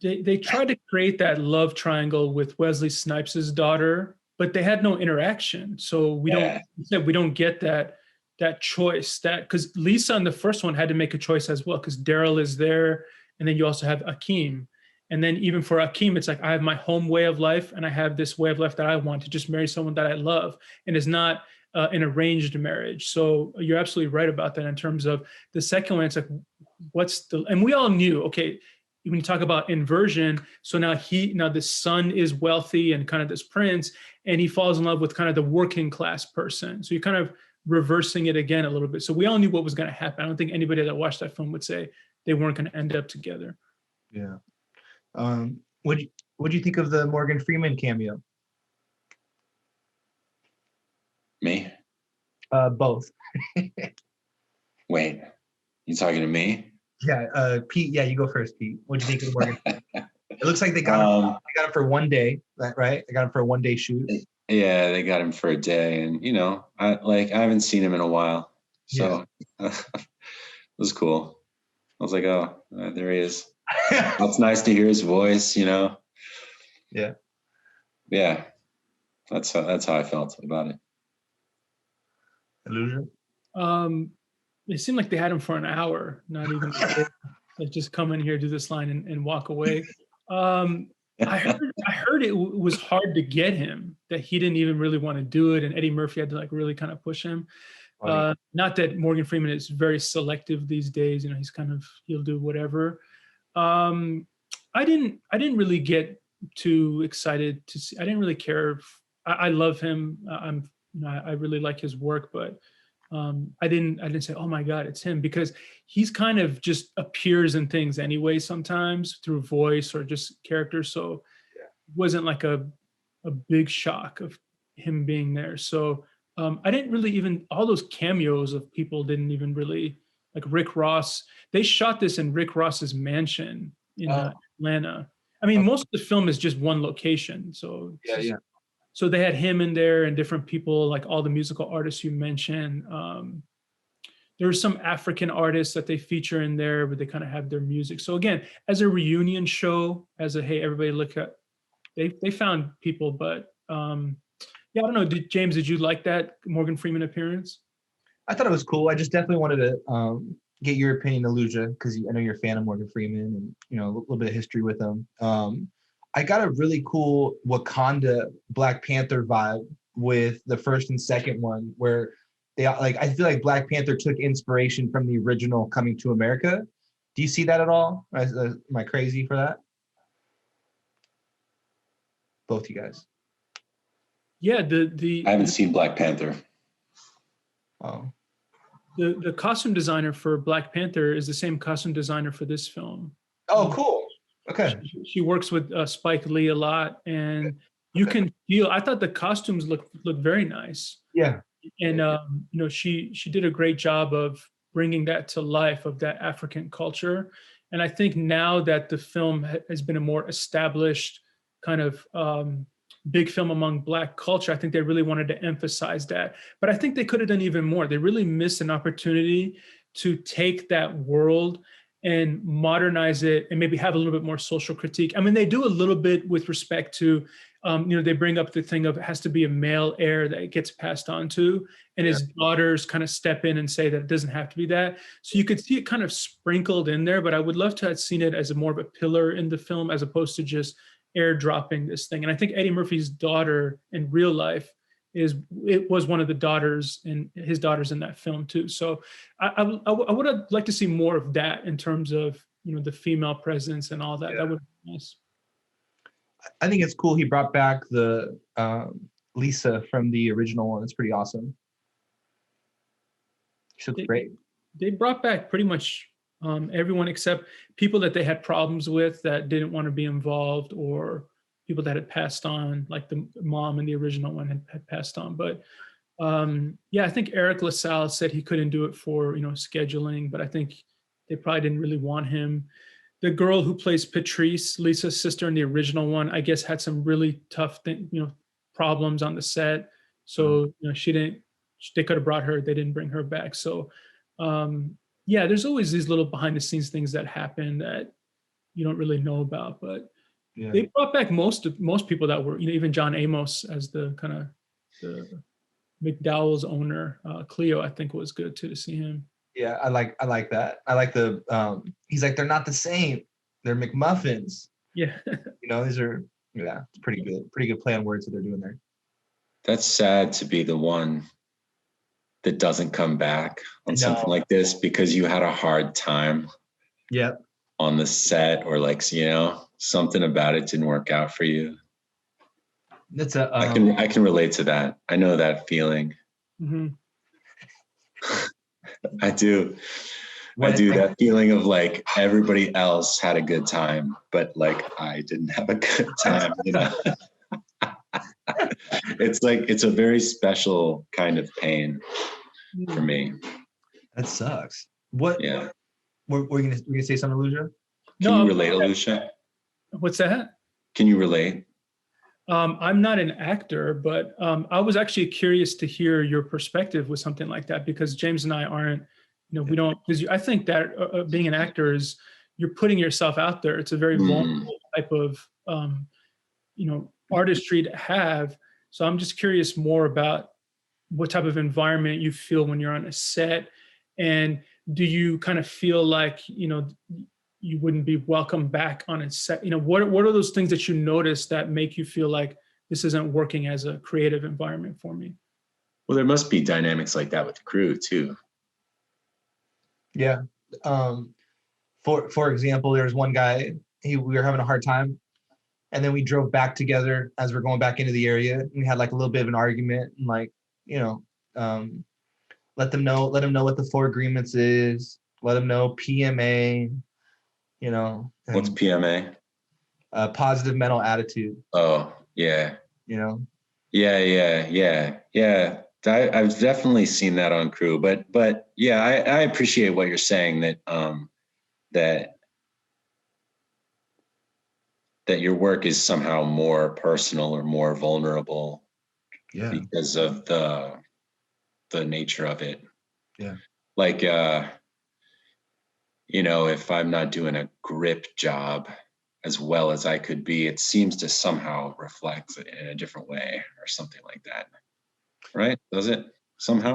They tried to create that love triangle with Wesley Snipes' daughter, but they had no interaction. So we don't get that choice, that because Lisa in the first one had to make a choice as well, because Daryl is there, and then you also have Akeem. And then even for Akeem, it's like, I have my home way of life, and I have this way of life that I want to just marry someone that I love, and it's not an arranged marriage. So you're absolutely right about that in terms of the second one. It's like, and we all knew, okay, when you talk about inversion, so now the son is wealthy and kind of this prince, and he falls in love with kind of the working class person. So you're kind of reversing it again a little bit. So we all knew what was going to happen. I don't think anybody that watched that film would say they weren't going to end up together. Yeah. What What do you think of the Morgan Freeman cameo? Me? Both. Wait, you talking to me? Yeah, Pete. Yeah, you go first, Pete. What do you think of the Morgan? It looks like they got him. They got him for one day, right? They got him for a one-day shoot. Yeah, they got him for a day, and I haven't seen him in a while, so it was cool. I was like, oh, there he is. It's nice to hear his voice, Yeah. Yeah, that's how I felt about it. Elyusha? It seemed like they had him for an hour, not even like just come in here, do this line, and walk away. I heard it was hard to get him, that he didn't even really want to do it, and Eddie Murphy had to like really kind of push him. Not that Morgan Freeman is very selective these days. He'll do whatever. I didn't really get too excited to see. I didn't really care. I love him. I really like his work, but I didn't say, oh my God, it's him, because he's kind of just appears in things anyway, sometimes through voice or just character. So it wasn't like a big shock of him being there. So I didn't really even, all those cameos of people didn't even really, like Rick Ross. They shot this in Rick Ross's mansion in Atlanta. I mean, most of the film is just one location. So so they had him in there and different people, like all the musical artists you mentioned. There's some African artists that they feature in there, but they kind of have their music. So again, as a reunion show, hey, everybody look at, they found people, but I don't know. James, did you like that Morgan Freeman appearance? I thought it was cool. I just definitely wanted to get your opinion, Elyusha, because I know you're a fan of Morgan Freeman and a little bit of history with him. I got a really cool Wakanda Black Panther vibe with the first and second one, where I feel like Black Panther took inspiration from the original Coming to America. Do you see that at all? Am I crazy for that? Both you guys. Yeah, I haven't seen Black Panther. Oh. The costume designer for Black Panther is the same costume designer for this film. Oh, cool. Okay. She works with Spike Lee a lot, and you can feel. I thought the costumes look very nice. Yeah. And she did a great job of bringing that to life, of that African culture. And I think now that the film has been a more established kind of big film among Black culture, I think they really wanted to emphasize that. But I think they could have done even more. They really missed an opportunity to take that world and modernize it and maybe have a little bit more social critique. I mean, they do a little bit with respect to, they bring up the thing of it has to be a male heir that it gets passed on to, and his daughters kind of step in and say that it doesn't have to be that. So you could see it kind of sprinkled in there, but I would love to have seen it as more of a pillar in the film as opposed to just airdropping this thing. And I think Eddie Murphy's daughter in real life was one of the daughters, and his daughters in that film too. So I would have liked to see more of that in terms of the female presence and all that. That would be nice. I think it's cool he brought back the Lisa from the original one. It's pretty awesome. She looks great. They brought back pretty much everyone except people that they had problems with that didn't want to be involved, or people that had passed on, like the mom in the original one had passed on. But I think Eric LaSalle said he couldn't do it for scheduling, but I think they probably didn't really want him. The girl who plays Patrice, Lisa's sister in the original one, I guess had some really tough problems on the set. So they could have brought her, they didn't bring her back. So there's always these little behind the scenes things that happen that you don't really know about, but they brought back most people that were, even John Amos as the kind of the McDowell's owner. Cleo, I think, was good too, to see him. Yeah, I like that. I like he's like, they're not the same. They're McMuffins. Yeah. These are, it's pretty good. Pretty good play on words that they're doing there. That's sad to be the one that doesn't come back on something like this because you had a hard time. Yep. On the set, or something about it didn't work out for you. That's I can relate to that. I know that feeling. Mm-hmm. I do. I do that feeling of like everybody else had a good time, but like I didn't have a good time, you know. It's like it's a very special kind of pain for me. That sucks. What? Yeah. We're gonna say something, Elyusha? Can you relate, Elyusha? What's that? Can you relate? I'm not an actor, but I was actually curious to hear your perspective with something like that, because James and I aren't, we don't, because I think that being an actor is you're putting yourself out there. It's a very vulnerable type of, artistry to have. So I'm just curious more about what type of environment you feel when you're on a set, and do you kind of feel like, you wouldn't be welcome back on a set? What are those things that you notice that make you feel like this isn't working as a creative environment for me? Well, there must be dynamics like that with the crew too. Yeah. For example, there's one guy, we were having a hard time, and then we drove back together as we're going back into the area. We had like a little bit of an argument, and like, let them know what the 4 agreements is, let them know PMA, What's PMA? Positive mental attitude. Oh, yeah. Yeah. I've definitely seen that on crew, but yeah, I appreciate what you're saying, that your work is somehow more personal or more vulnerable, because of the nature of it. Yeah. Like, if I'm not doing a grip job as well as I could be, it seems to somehow reflect in a different way or something like that. Right? Does it somehow?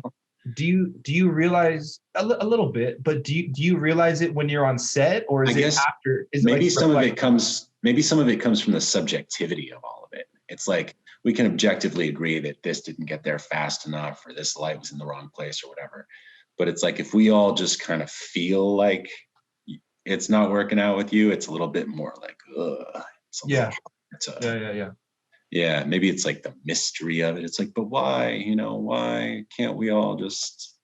Do you realize a little bit, but do you realize it when you're on set, or is it after? Maybe some of it comes from the subjectivity of all of it. It's like we can objectively agree that this didn't get there fast enough, or this light was in the wrong place, or whatever. But it's like if we all just kind of feel like it's not working out with you, it's a little bit more like, ugh. Yeah, maybe it's like the mystery of it. It's like, but why? Why can't we all just,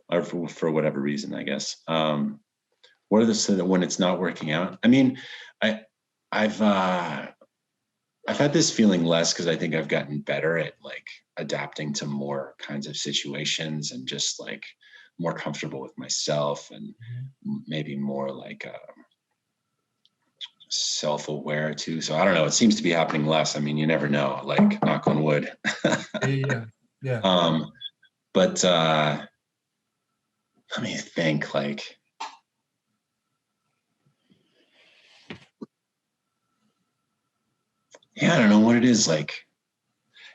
or for whatever reason, I guess. What are the when it's not working out? I mean, I've had this feeling less because I think I've gotten better at like adapting to more kinds of situations and just like more comfortable with myself, and maybe more like self-aware too. So I don't know, it seems to be happening less. I mean, you never know, like knock on wood. Yeah. But let me think, like, yeah, I don't know what it is. Like,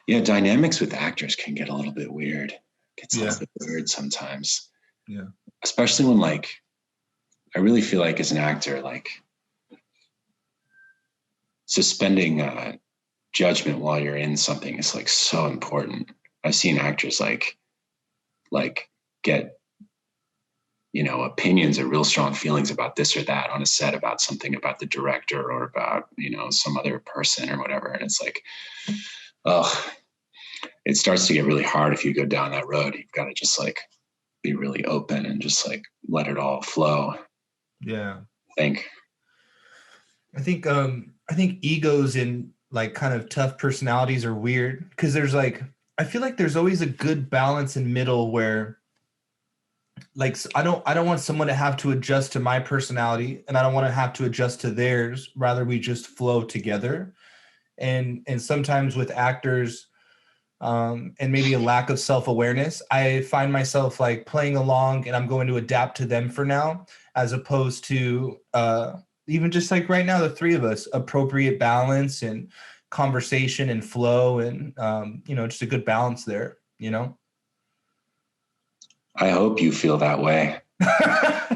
yeah, dynamics with actors can get a little bit weird. Gets a little bit weird sometimes. Yeah. Especially when, like, I really feel like as an actor, like suspending judgment while you're in something is like so important. I've seen actors like get, opinions or real strong feelings about this or that on a set, about something, about the director or about, some other person or whatever. And it's like, it starts to get really hard if you go down that road. You've got to just like be really open and just like let it all flow. Yeah. I think egos and like kind of tough personalities are weird, because there's like, I feel like there's always a good balance in middle where like I don't want someone to have to adjust to my personality, and I don't want to have to adjust to theirs. Rather, we just flow together. And sometimes with actors, and maybe a lack of self-awareness, I find myself like playing along and I'm going to adapt to them for now, as opposed to even just like right now, the 3 of us, appropriate balance and conversation and flow, and just a good balance there. I hope you feel that way.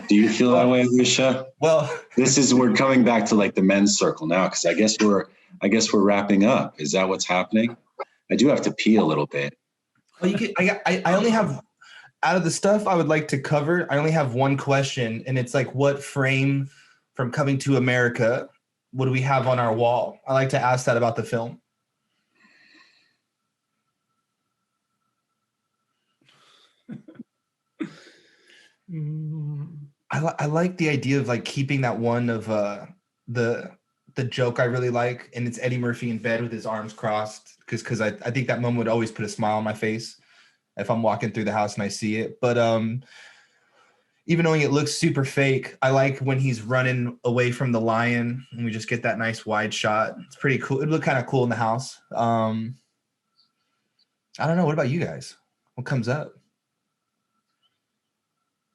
Do you feel that way, Elyusha? Well, we're coming back to like the men's circle now, because I guess we're wrapping up. Is that what's happening? I do have to pee a little bit. Well, I only have, out of the stuff I would like to cover, I only have one question, and it's like, what frame from Coming to America would we have on our wall? I like to ask that about the film. I like the idea of like keeping that one of the joke I really like, and it's Eddie Murphy in bed with his arms crossed, because I think that moment would always put a smile on my face if I'm walking through the house and I see it. But even knowing it looks super fake, I like when he's running away from the lion and we just get that nice wide shot. It's pretty cool. It looked kind of cool in the house. I don't know. What about you guys? What comes up?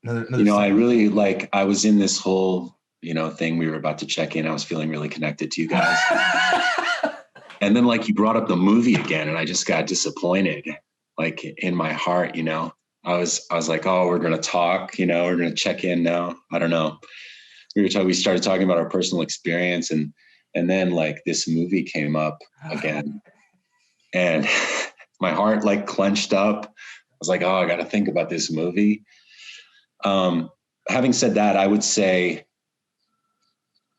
Another I really I was in this whole, thing we were about to check in. I was feeling really connected to you guys. And then you brought up the movie again and I just got disappointed, in my heart, I was like, oh, we're going to talk, we're going to check in now. I don't know. We started talking about our personal experience and then this movie came up again and my heart clenched up. I was like, oh, I got to think about this movie. Having said that, I would say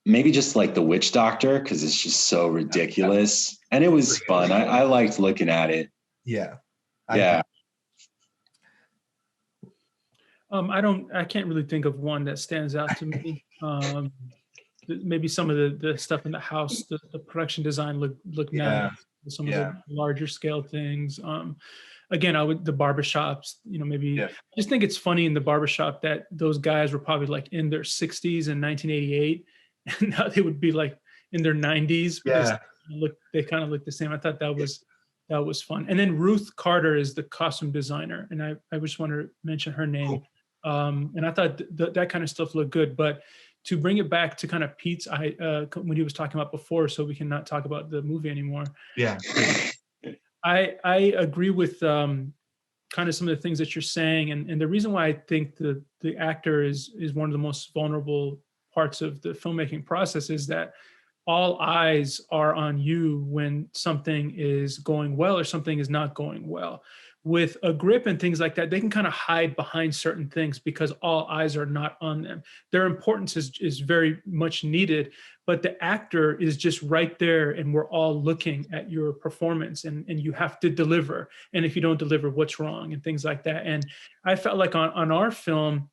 maybe just The Witch Doctor, because it's just so ridiculous. And it was fun. I liked looking at it. Yeah. Yeah. I can't really think of one that stands out to me. Maybe some of the stuff in the house, the production design looked nice. Some of the larger scale things. Again, the barbershops, maybe I just think it's funny in the barbershop that those guys were probably in their 60s in 1988, and now they would be in their 90s because they kind of look the same. I thought that was fun. And then Ruth Carter is the costume designer, and I just want to mention her name. And I thought that kind of stuff looked good. But to bring it back to kind of Pete's, when he was talking about before, so we can not talk about the movie anymore. Yeah. I agree with kind of some of the things that you're saying. And the reason why I think the actor is one of the most vulnerable parts of the filmmaking process is that all eyes are on you when something is going well or something is not going well. With a grip and things like that, they can kind of hide behind certain things because all eyes are not on them. Their importance is very much needed, but the actor is just right there and we're all looking at your performance and you have to deliver. And if you don't deliver, what's wrong and things like that. And I felt like on our film,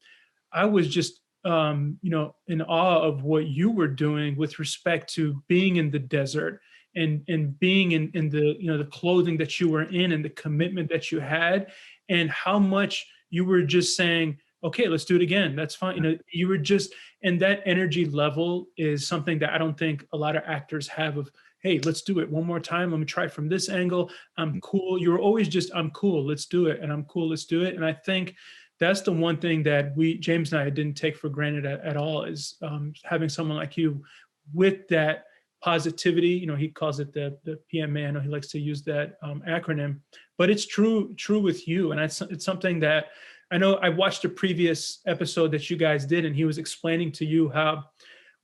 I was just in awe of what you were doing with respect to being in the desert and being in the the clothing that you were in and the commitment that you had and how much you were just saying, okay, let's do it again. That's fine. You were just, and that energy level is something that I don't think a lot of actors have of, hey, let's do it one more time. Let me try from this angle. I'm cool. You were always just, I'm cool. Let's do it. And I'm cool. Let's do it. And I think that's the one thing that James and I didn't take for granted at all is having someone like you with that positivity. He calls it the PMA. I know he likes to use that acronym, but it's true with you. And it's something that I know I watched a previous episode that you guys did, and he was explaining to you how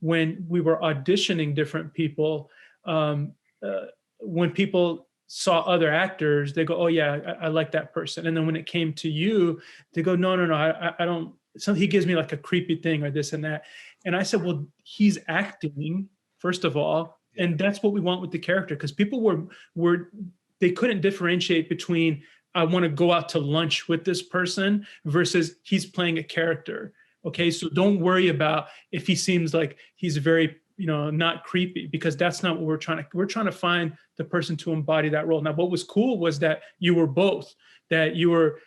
when we were auditioning different people, when people saw other actors, they go, oh yeah, I like that person. And then when it came to you, they go, no, I don't, so he gives me a creepy thing or this and that. And I said, well, he's acting first of all. And that's what we want with the character. Because people they couldn't differentiate between, I want to go out to lunch with this person versus he's playing a character. Okay. So don't worry about if he seems like he's very, not creepy, because that's not what we're trying to find the person to embody that role. Now, what was cool was that you were both, that you were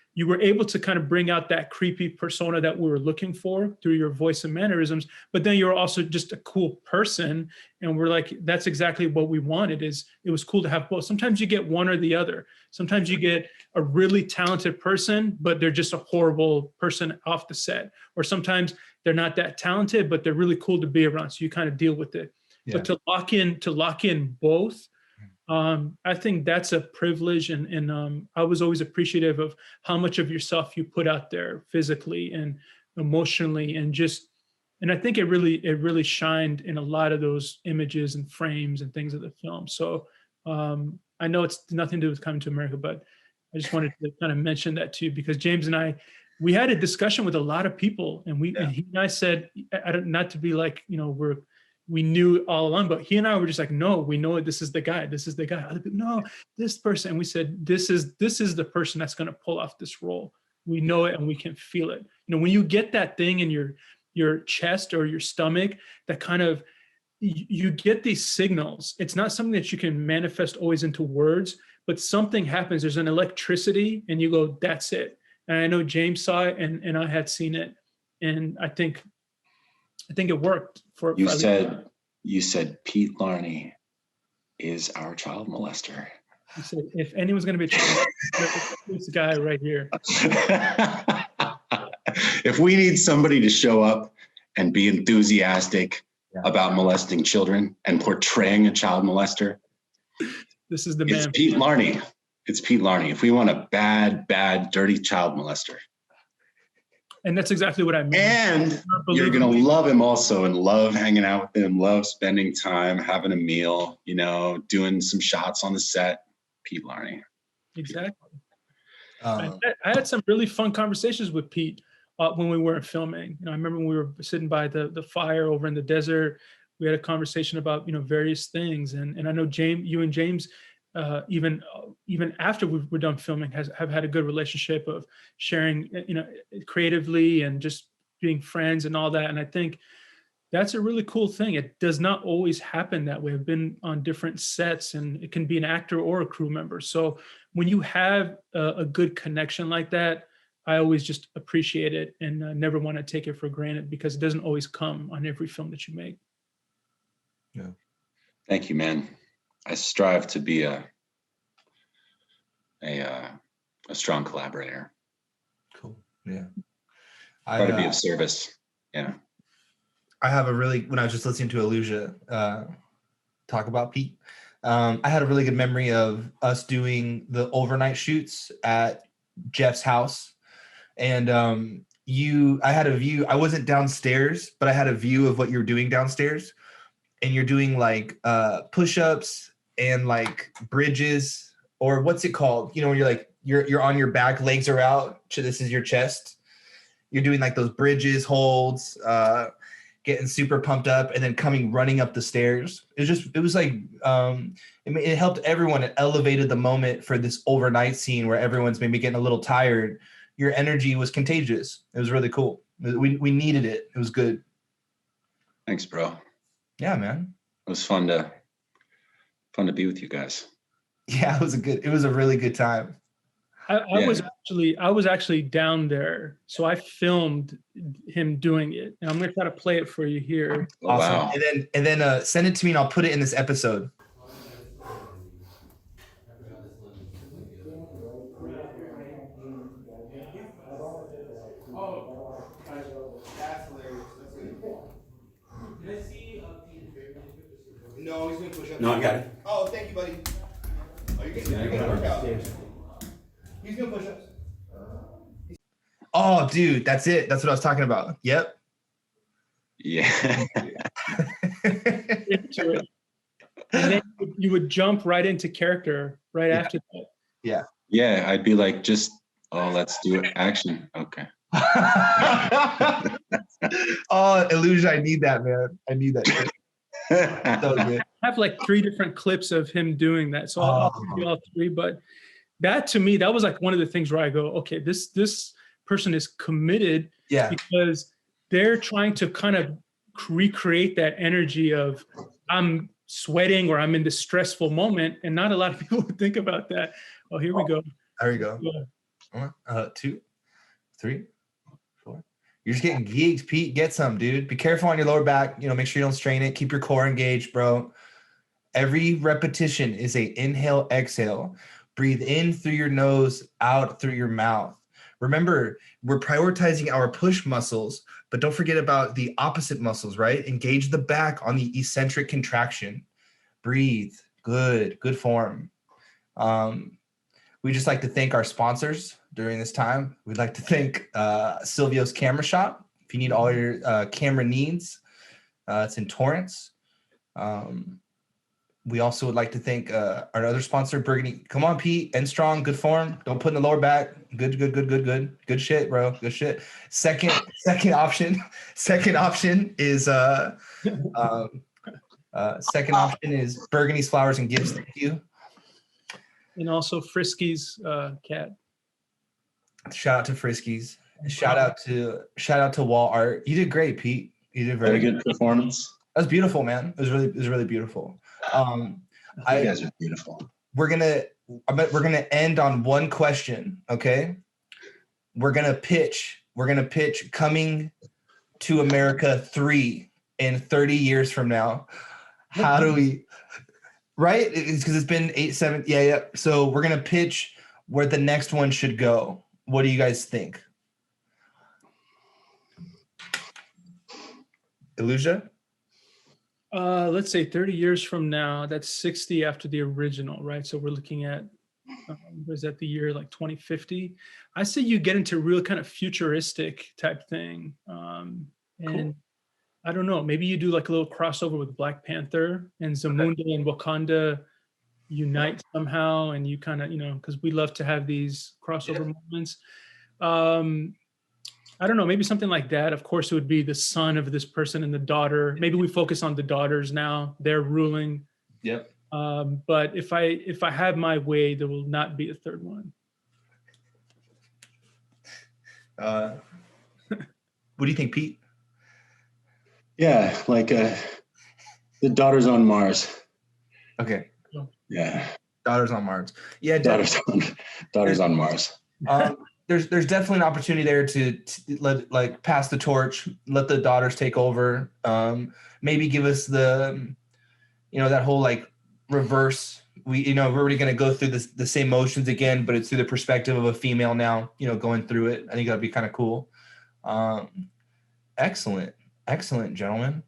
able to kind of bring out that creepy persona that we were looking for through your voice and mannerisms, but then you're also just a cool person. And we're like, that's exactly what we wanted. It was cool to have both. Sometimes you get one or the other. Sometimes you get a really talented person, but they're just a horrible person off the set. Or sometimes they're not that talented, but they're really cool to be around. So you kind of deal with it. Yeah. But to lock in both, I think that's a privilege, and I was always appreciative of how much of yourself you put out there physically and emotionally, and I think it really shined in a lot of those images and frames and things of the film. So I know it's nothing to do with Coming to America, but I just wanted to kind of mention that to you, because James and I, we had a discussion with a lot of people, and and he and I said, not to be like, we knew all along, but he and I were just like, no, we know it. This is the guy. This is the guy. Other people, no, this person. And we said, this is the person that's going to pull off this role. we know it and we can feel it. You know, when you get that thing in your chest or your stomach, that kind of, you get these signals. It's not something that you can manifest always into words, but something happens. There's an electricity and you go, that's it. And I know James saw it and I had seen it. And I think it worked for you said Pete Larney is our child molester. He said, if anyone's going to be a child molester, this guy right here. If we need somebody to show up and be enthusiastic about molesting children and portraying a child molester, this is the man. It's Pete Larney. It's Pete Larney. If we want a bad, dirty child molester. And that's exactly what I mean. And you're going to love him also and love hanging out with him, love spending time, having a meal, you know, doing some shots on the set. Pete Larney. Exactly. I had some really fun conversations with Pete when we weren't filming. You know, I remember when we were sitting by the fire over in the desert, we had a conversation about, you know, various things. And I know you and James, even after we're done filming, have had a good relationship of sharing, you know, creatively and just being friends and all that. And I think that's a really cool thing. It does not always happen that way. I've been on different sets, and it can be an actor or a crew member. So when you have a good connection like that, I always just appreciate it and never want to take it for granted, because it doesn't always come on every film that you make. Yeah. Thank you, man. I strive to be a strong collaborator. Cool. Yeah. Try to be of service. Yeah. I have when I was just listening to Elyusha talk about Pete, I had a really good memory of us doing the overnight shoots at Jeff's house. And I had a view. I wasn't downstairs, but I had a view of what you were doing downstairs. And you're doing like push-ups and like bridges, or what's it called? You know, when you're like, you're on your back, legs are out, so this is your chest. You're doing like those bridges, holds, getting super pumped up, and then running up the stairs. It was like, it helped everyone. It elevated the moment for this overnight scene where everyone's maybe getting a little tired. Your energy was contagious. It was really cool. We needed it. It was good. Thanks, bro. Yeah, man. It was fun to be with you guys. Yeah, it was a really good time. I was actually down there, so I filmed him doing it, and I'm gonna try to play it for you here. Oh, awesome. Wow. And then send it to me, and I'll put it in this episode. Oh, that's hilarious. Can I see No, he's gonna push up. No, I got it. Oh, thank you, buddy. Oh, you're getting a workout. He's gonna push ups. Oh, dude, that's it. That's what I was talking about. Yep. Yeah. And then you would jump right into character after that. Yeah. Yeah, I'd be like, let's do it. Action. Okay. Oh, Elyusha, I need that, man. I need that. So good. I have like 3 different clips of him doing that. So I'll do all 3. But that, to me, that was like one of the things where I go, okay, this person is committed, because they're trying to kind of recreate that energy of I'm sweating or I'm in this stressful moment. And not a lot of people would think about that. Oh, here we go. There we go. Yeah. 2, 3, 4. You're just getting gigs, Pete. Get some, dude. Be careful on your lower back. You know, make sure you don't strain it. Keep your core engaged, bro. Every repetition is a inhale, exhale. Breathe in through your nose, out through your mouth. Remember, we're prioritizing our push muscles, but don't forget about the opposite muscles, right? Engage the back on the eccentric contraction. Breathe. Good form. We just like to thank our sponsors during this time. We'd like to thank Silvio's Camera Shop. If you need all your camera needs, it's in Torrance. We also would like to thank our other sponsor, Burgundy. Come on, Pete. End strong, good form. Don't put in the lower back. Good. Good shit, bro. Good shit. Second option is Burgundy's Flowers and Gifts. Thank you. And also Frisky's cat. Shout out to Friskies. Shout out to Wall Art. You did great, Pete. You did Very very good performance. That was beautiful, man. It was really beautiful. You guys are beautiful. We're gonna end on one question, okay? We're gonna pitch Coming to America 3 in 30 years from now. How do we, right? It's because it's been 8-7. Yeah. So we're gonna pitch where the next one should go. What do you guys think? Elyusha? Let's say 30 years from now, that's 60 after the original, right? So we're looking at, was that the year like 2050? I say you get into real kind of futuristic type thing. And cool. I don't know, maybe you do like a little crossover with Black Panther and Zamunda and Wakanda unite somehow, and you kind of, because we love to have these crossover moments. I don't know, maybe something like that. Of course, it would be the son of this person and the daughter. Maybe we focus on the daughters now. They're ruling. Yep. But if I have my way, there will not be a third one. What do you think, Pete? Yeah, like the daughters on Mars. Okay. Yeah. Daughters on Mars. Yeah. Daughters on Mars. There's definitely an opportunity there to let, like, pass the torch, let the daughters take over. Maybe give us the, that whole like reverse. We're already going to go through the same motions again, but it's through the perspective of a female now, going through it. I think that'd be kind of cool. Excellent, gentlemen.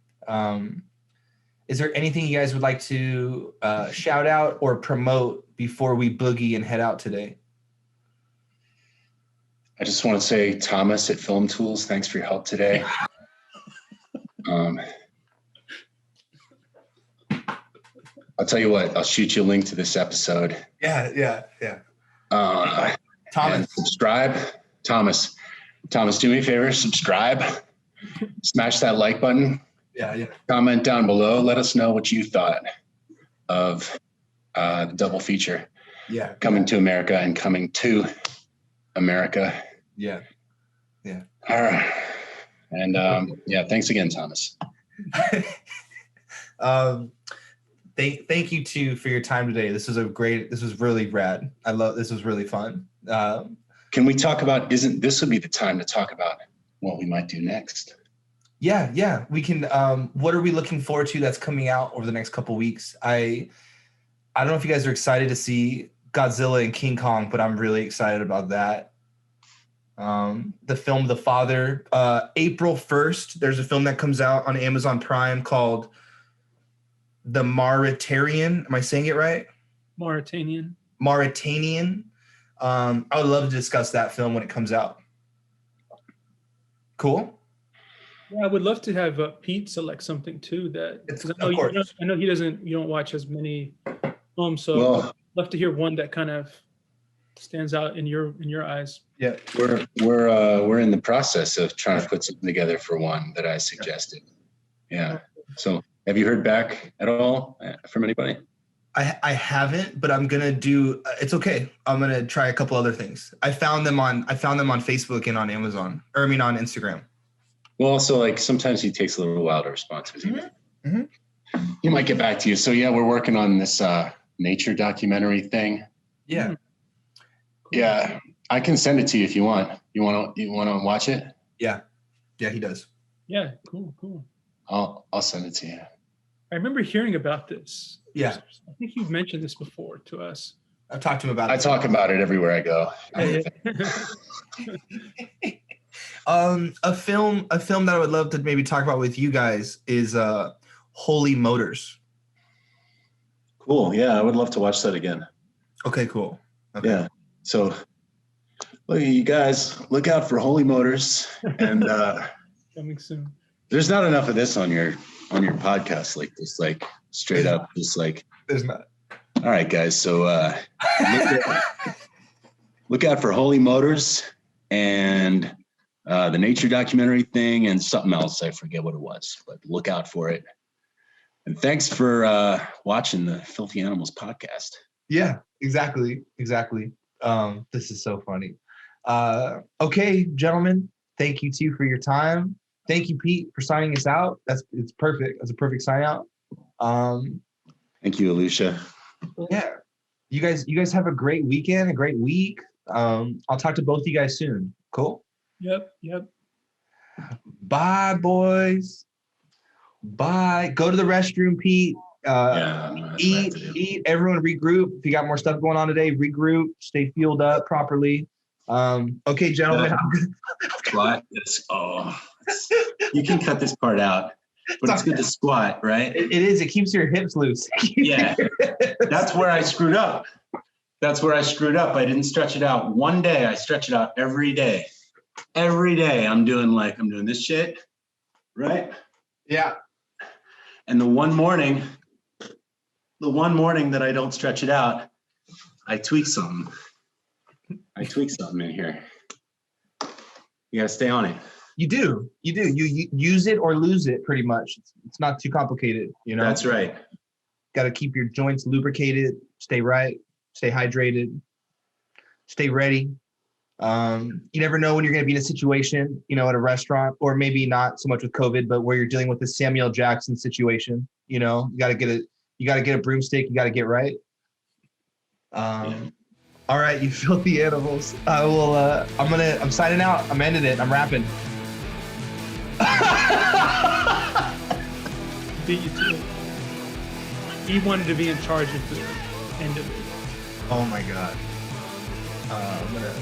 Is there anything you guys would like to shout out or promote before we boogie and head out today? I just want to say, Thomas at Film Tools, thanks for your help today. I'll tell you what, I'll shoot you a link to this episode. Yeah. Thomas, and subscribe. Thomas, do me a favor, subscribe, smash that like button. Yeah. Comment down below. Let us know what you thought of the double feature. Yeah. Coming to America and Coming to America. Yeah. All right. And thanks again, Thomas. Thank you too for your time today. This was really rad. This was really fun. Can we talk about, this would be the time to talk about what we might do next? Yeah. We can, what are we looking forward to that's coming out over the next couple weeks? I don't know if you guys are excited to see Godzilla and King Kong, but I'm really excited about that. The film The Father, April 1st, there's a film that comes out on Amazon Prime called The Mauritanian. Am I saying it right? Mauritanian. I would love to discuss that film when it comes out. Cool. Yeah, I would love to have Pete select something too. I know you don't watch as many films, so I'd love to hear one that kind of stands out in your eyes. Yeah, we're in the process of trying to put something together for one that I suggested. Yeah. So have you heard back at all from anybody? I haven't, but I'm gonna do. It's okay. I'm gonna try a couple other things. I found them on Facebook and on Amazon, on Instagram. Well, also, like, sometimes he takes a little while to respond to his email. He might get back to you. So yeah, we're working on this nature documentary thing. Yeah. Yeah, I can send it to you if you want. You want to watch it? Yeah, he does. Yeah, cool. I'll send it to you. I remember hearing about this. Yeah. I think you've mentioned this before to us. I've talked to him about it. I talk about it everywhere I go. A film that I would love to maybe talk about with you guys is Holy Motors. Cool. Yeah, I would love to watch that again. Okay, cool. Okay. Yeah. So, look, you guys, look out for Holy Motors, and coming soon. There's not enough of this on your podcast, like this, like straight up, just like. There's not. All right, guys. So look out for Holy Motors and the nature documentary thing and something else. I forget what it was, but look out for it. And thanks for watching the Filthy Animals podcast. Yeah, exactly. This is so funny. Okay, gentlemen, thank you too for your time. Thank you, Pete, for signing us out. It's perfect. That's a perfect sign out. Thank you, Elyusha. Yeah. You guys have a great weekend, a great week. I'll talk to both of you guys soon. Cool. Yep. Bye, boys. Bye. Go to the restroom, Pete. Eat. Everyone regroup. If you got more stuff going on today, regroup. Stay fueled up properly. Okay, gentlemen. Squat. You can cut this part out, but it's good to squat, right? It is. It keeps your hips loose. Yeah. That's where I screwed up. I didn't stretch it out. One day I stretch it out every day. Every day I'm doing this shit, right? Yeah. And the one morning that I don't stretch it out, I tweak something in here. You gotta stay on it. You do. You use it or lose it pretty much. It's not too complicated, you know? That's right. Got to keep your joints lubricated, stay right, stay hydrated, stay ready. You never know when you're going to be in a situation, you know, at a restaurant, or maybe not so much with COVID, but where you're dealing with the Samuel Jackson situation. You know, you got to get a broomstick. You got to get right. All right, you filthy animals. I will. I'm signing out. I'm ending it. I'm rapping. Beat you to it. He wanted to be in charge of the end of it. Oh my God. I'm gonna.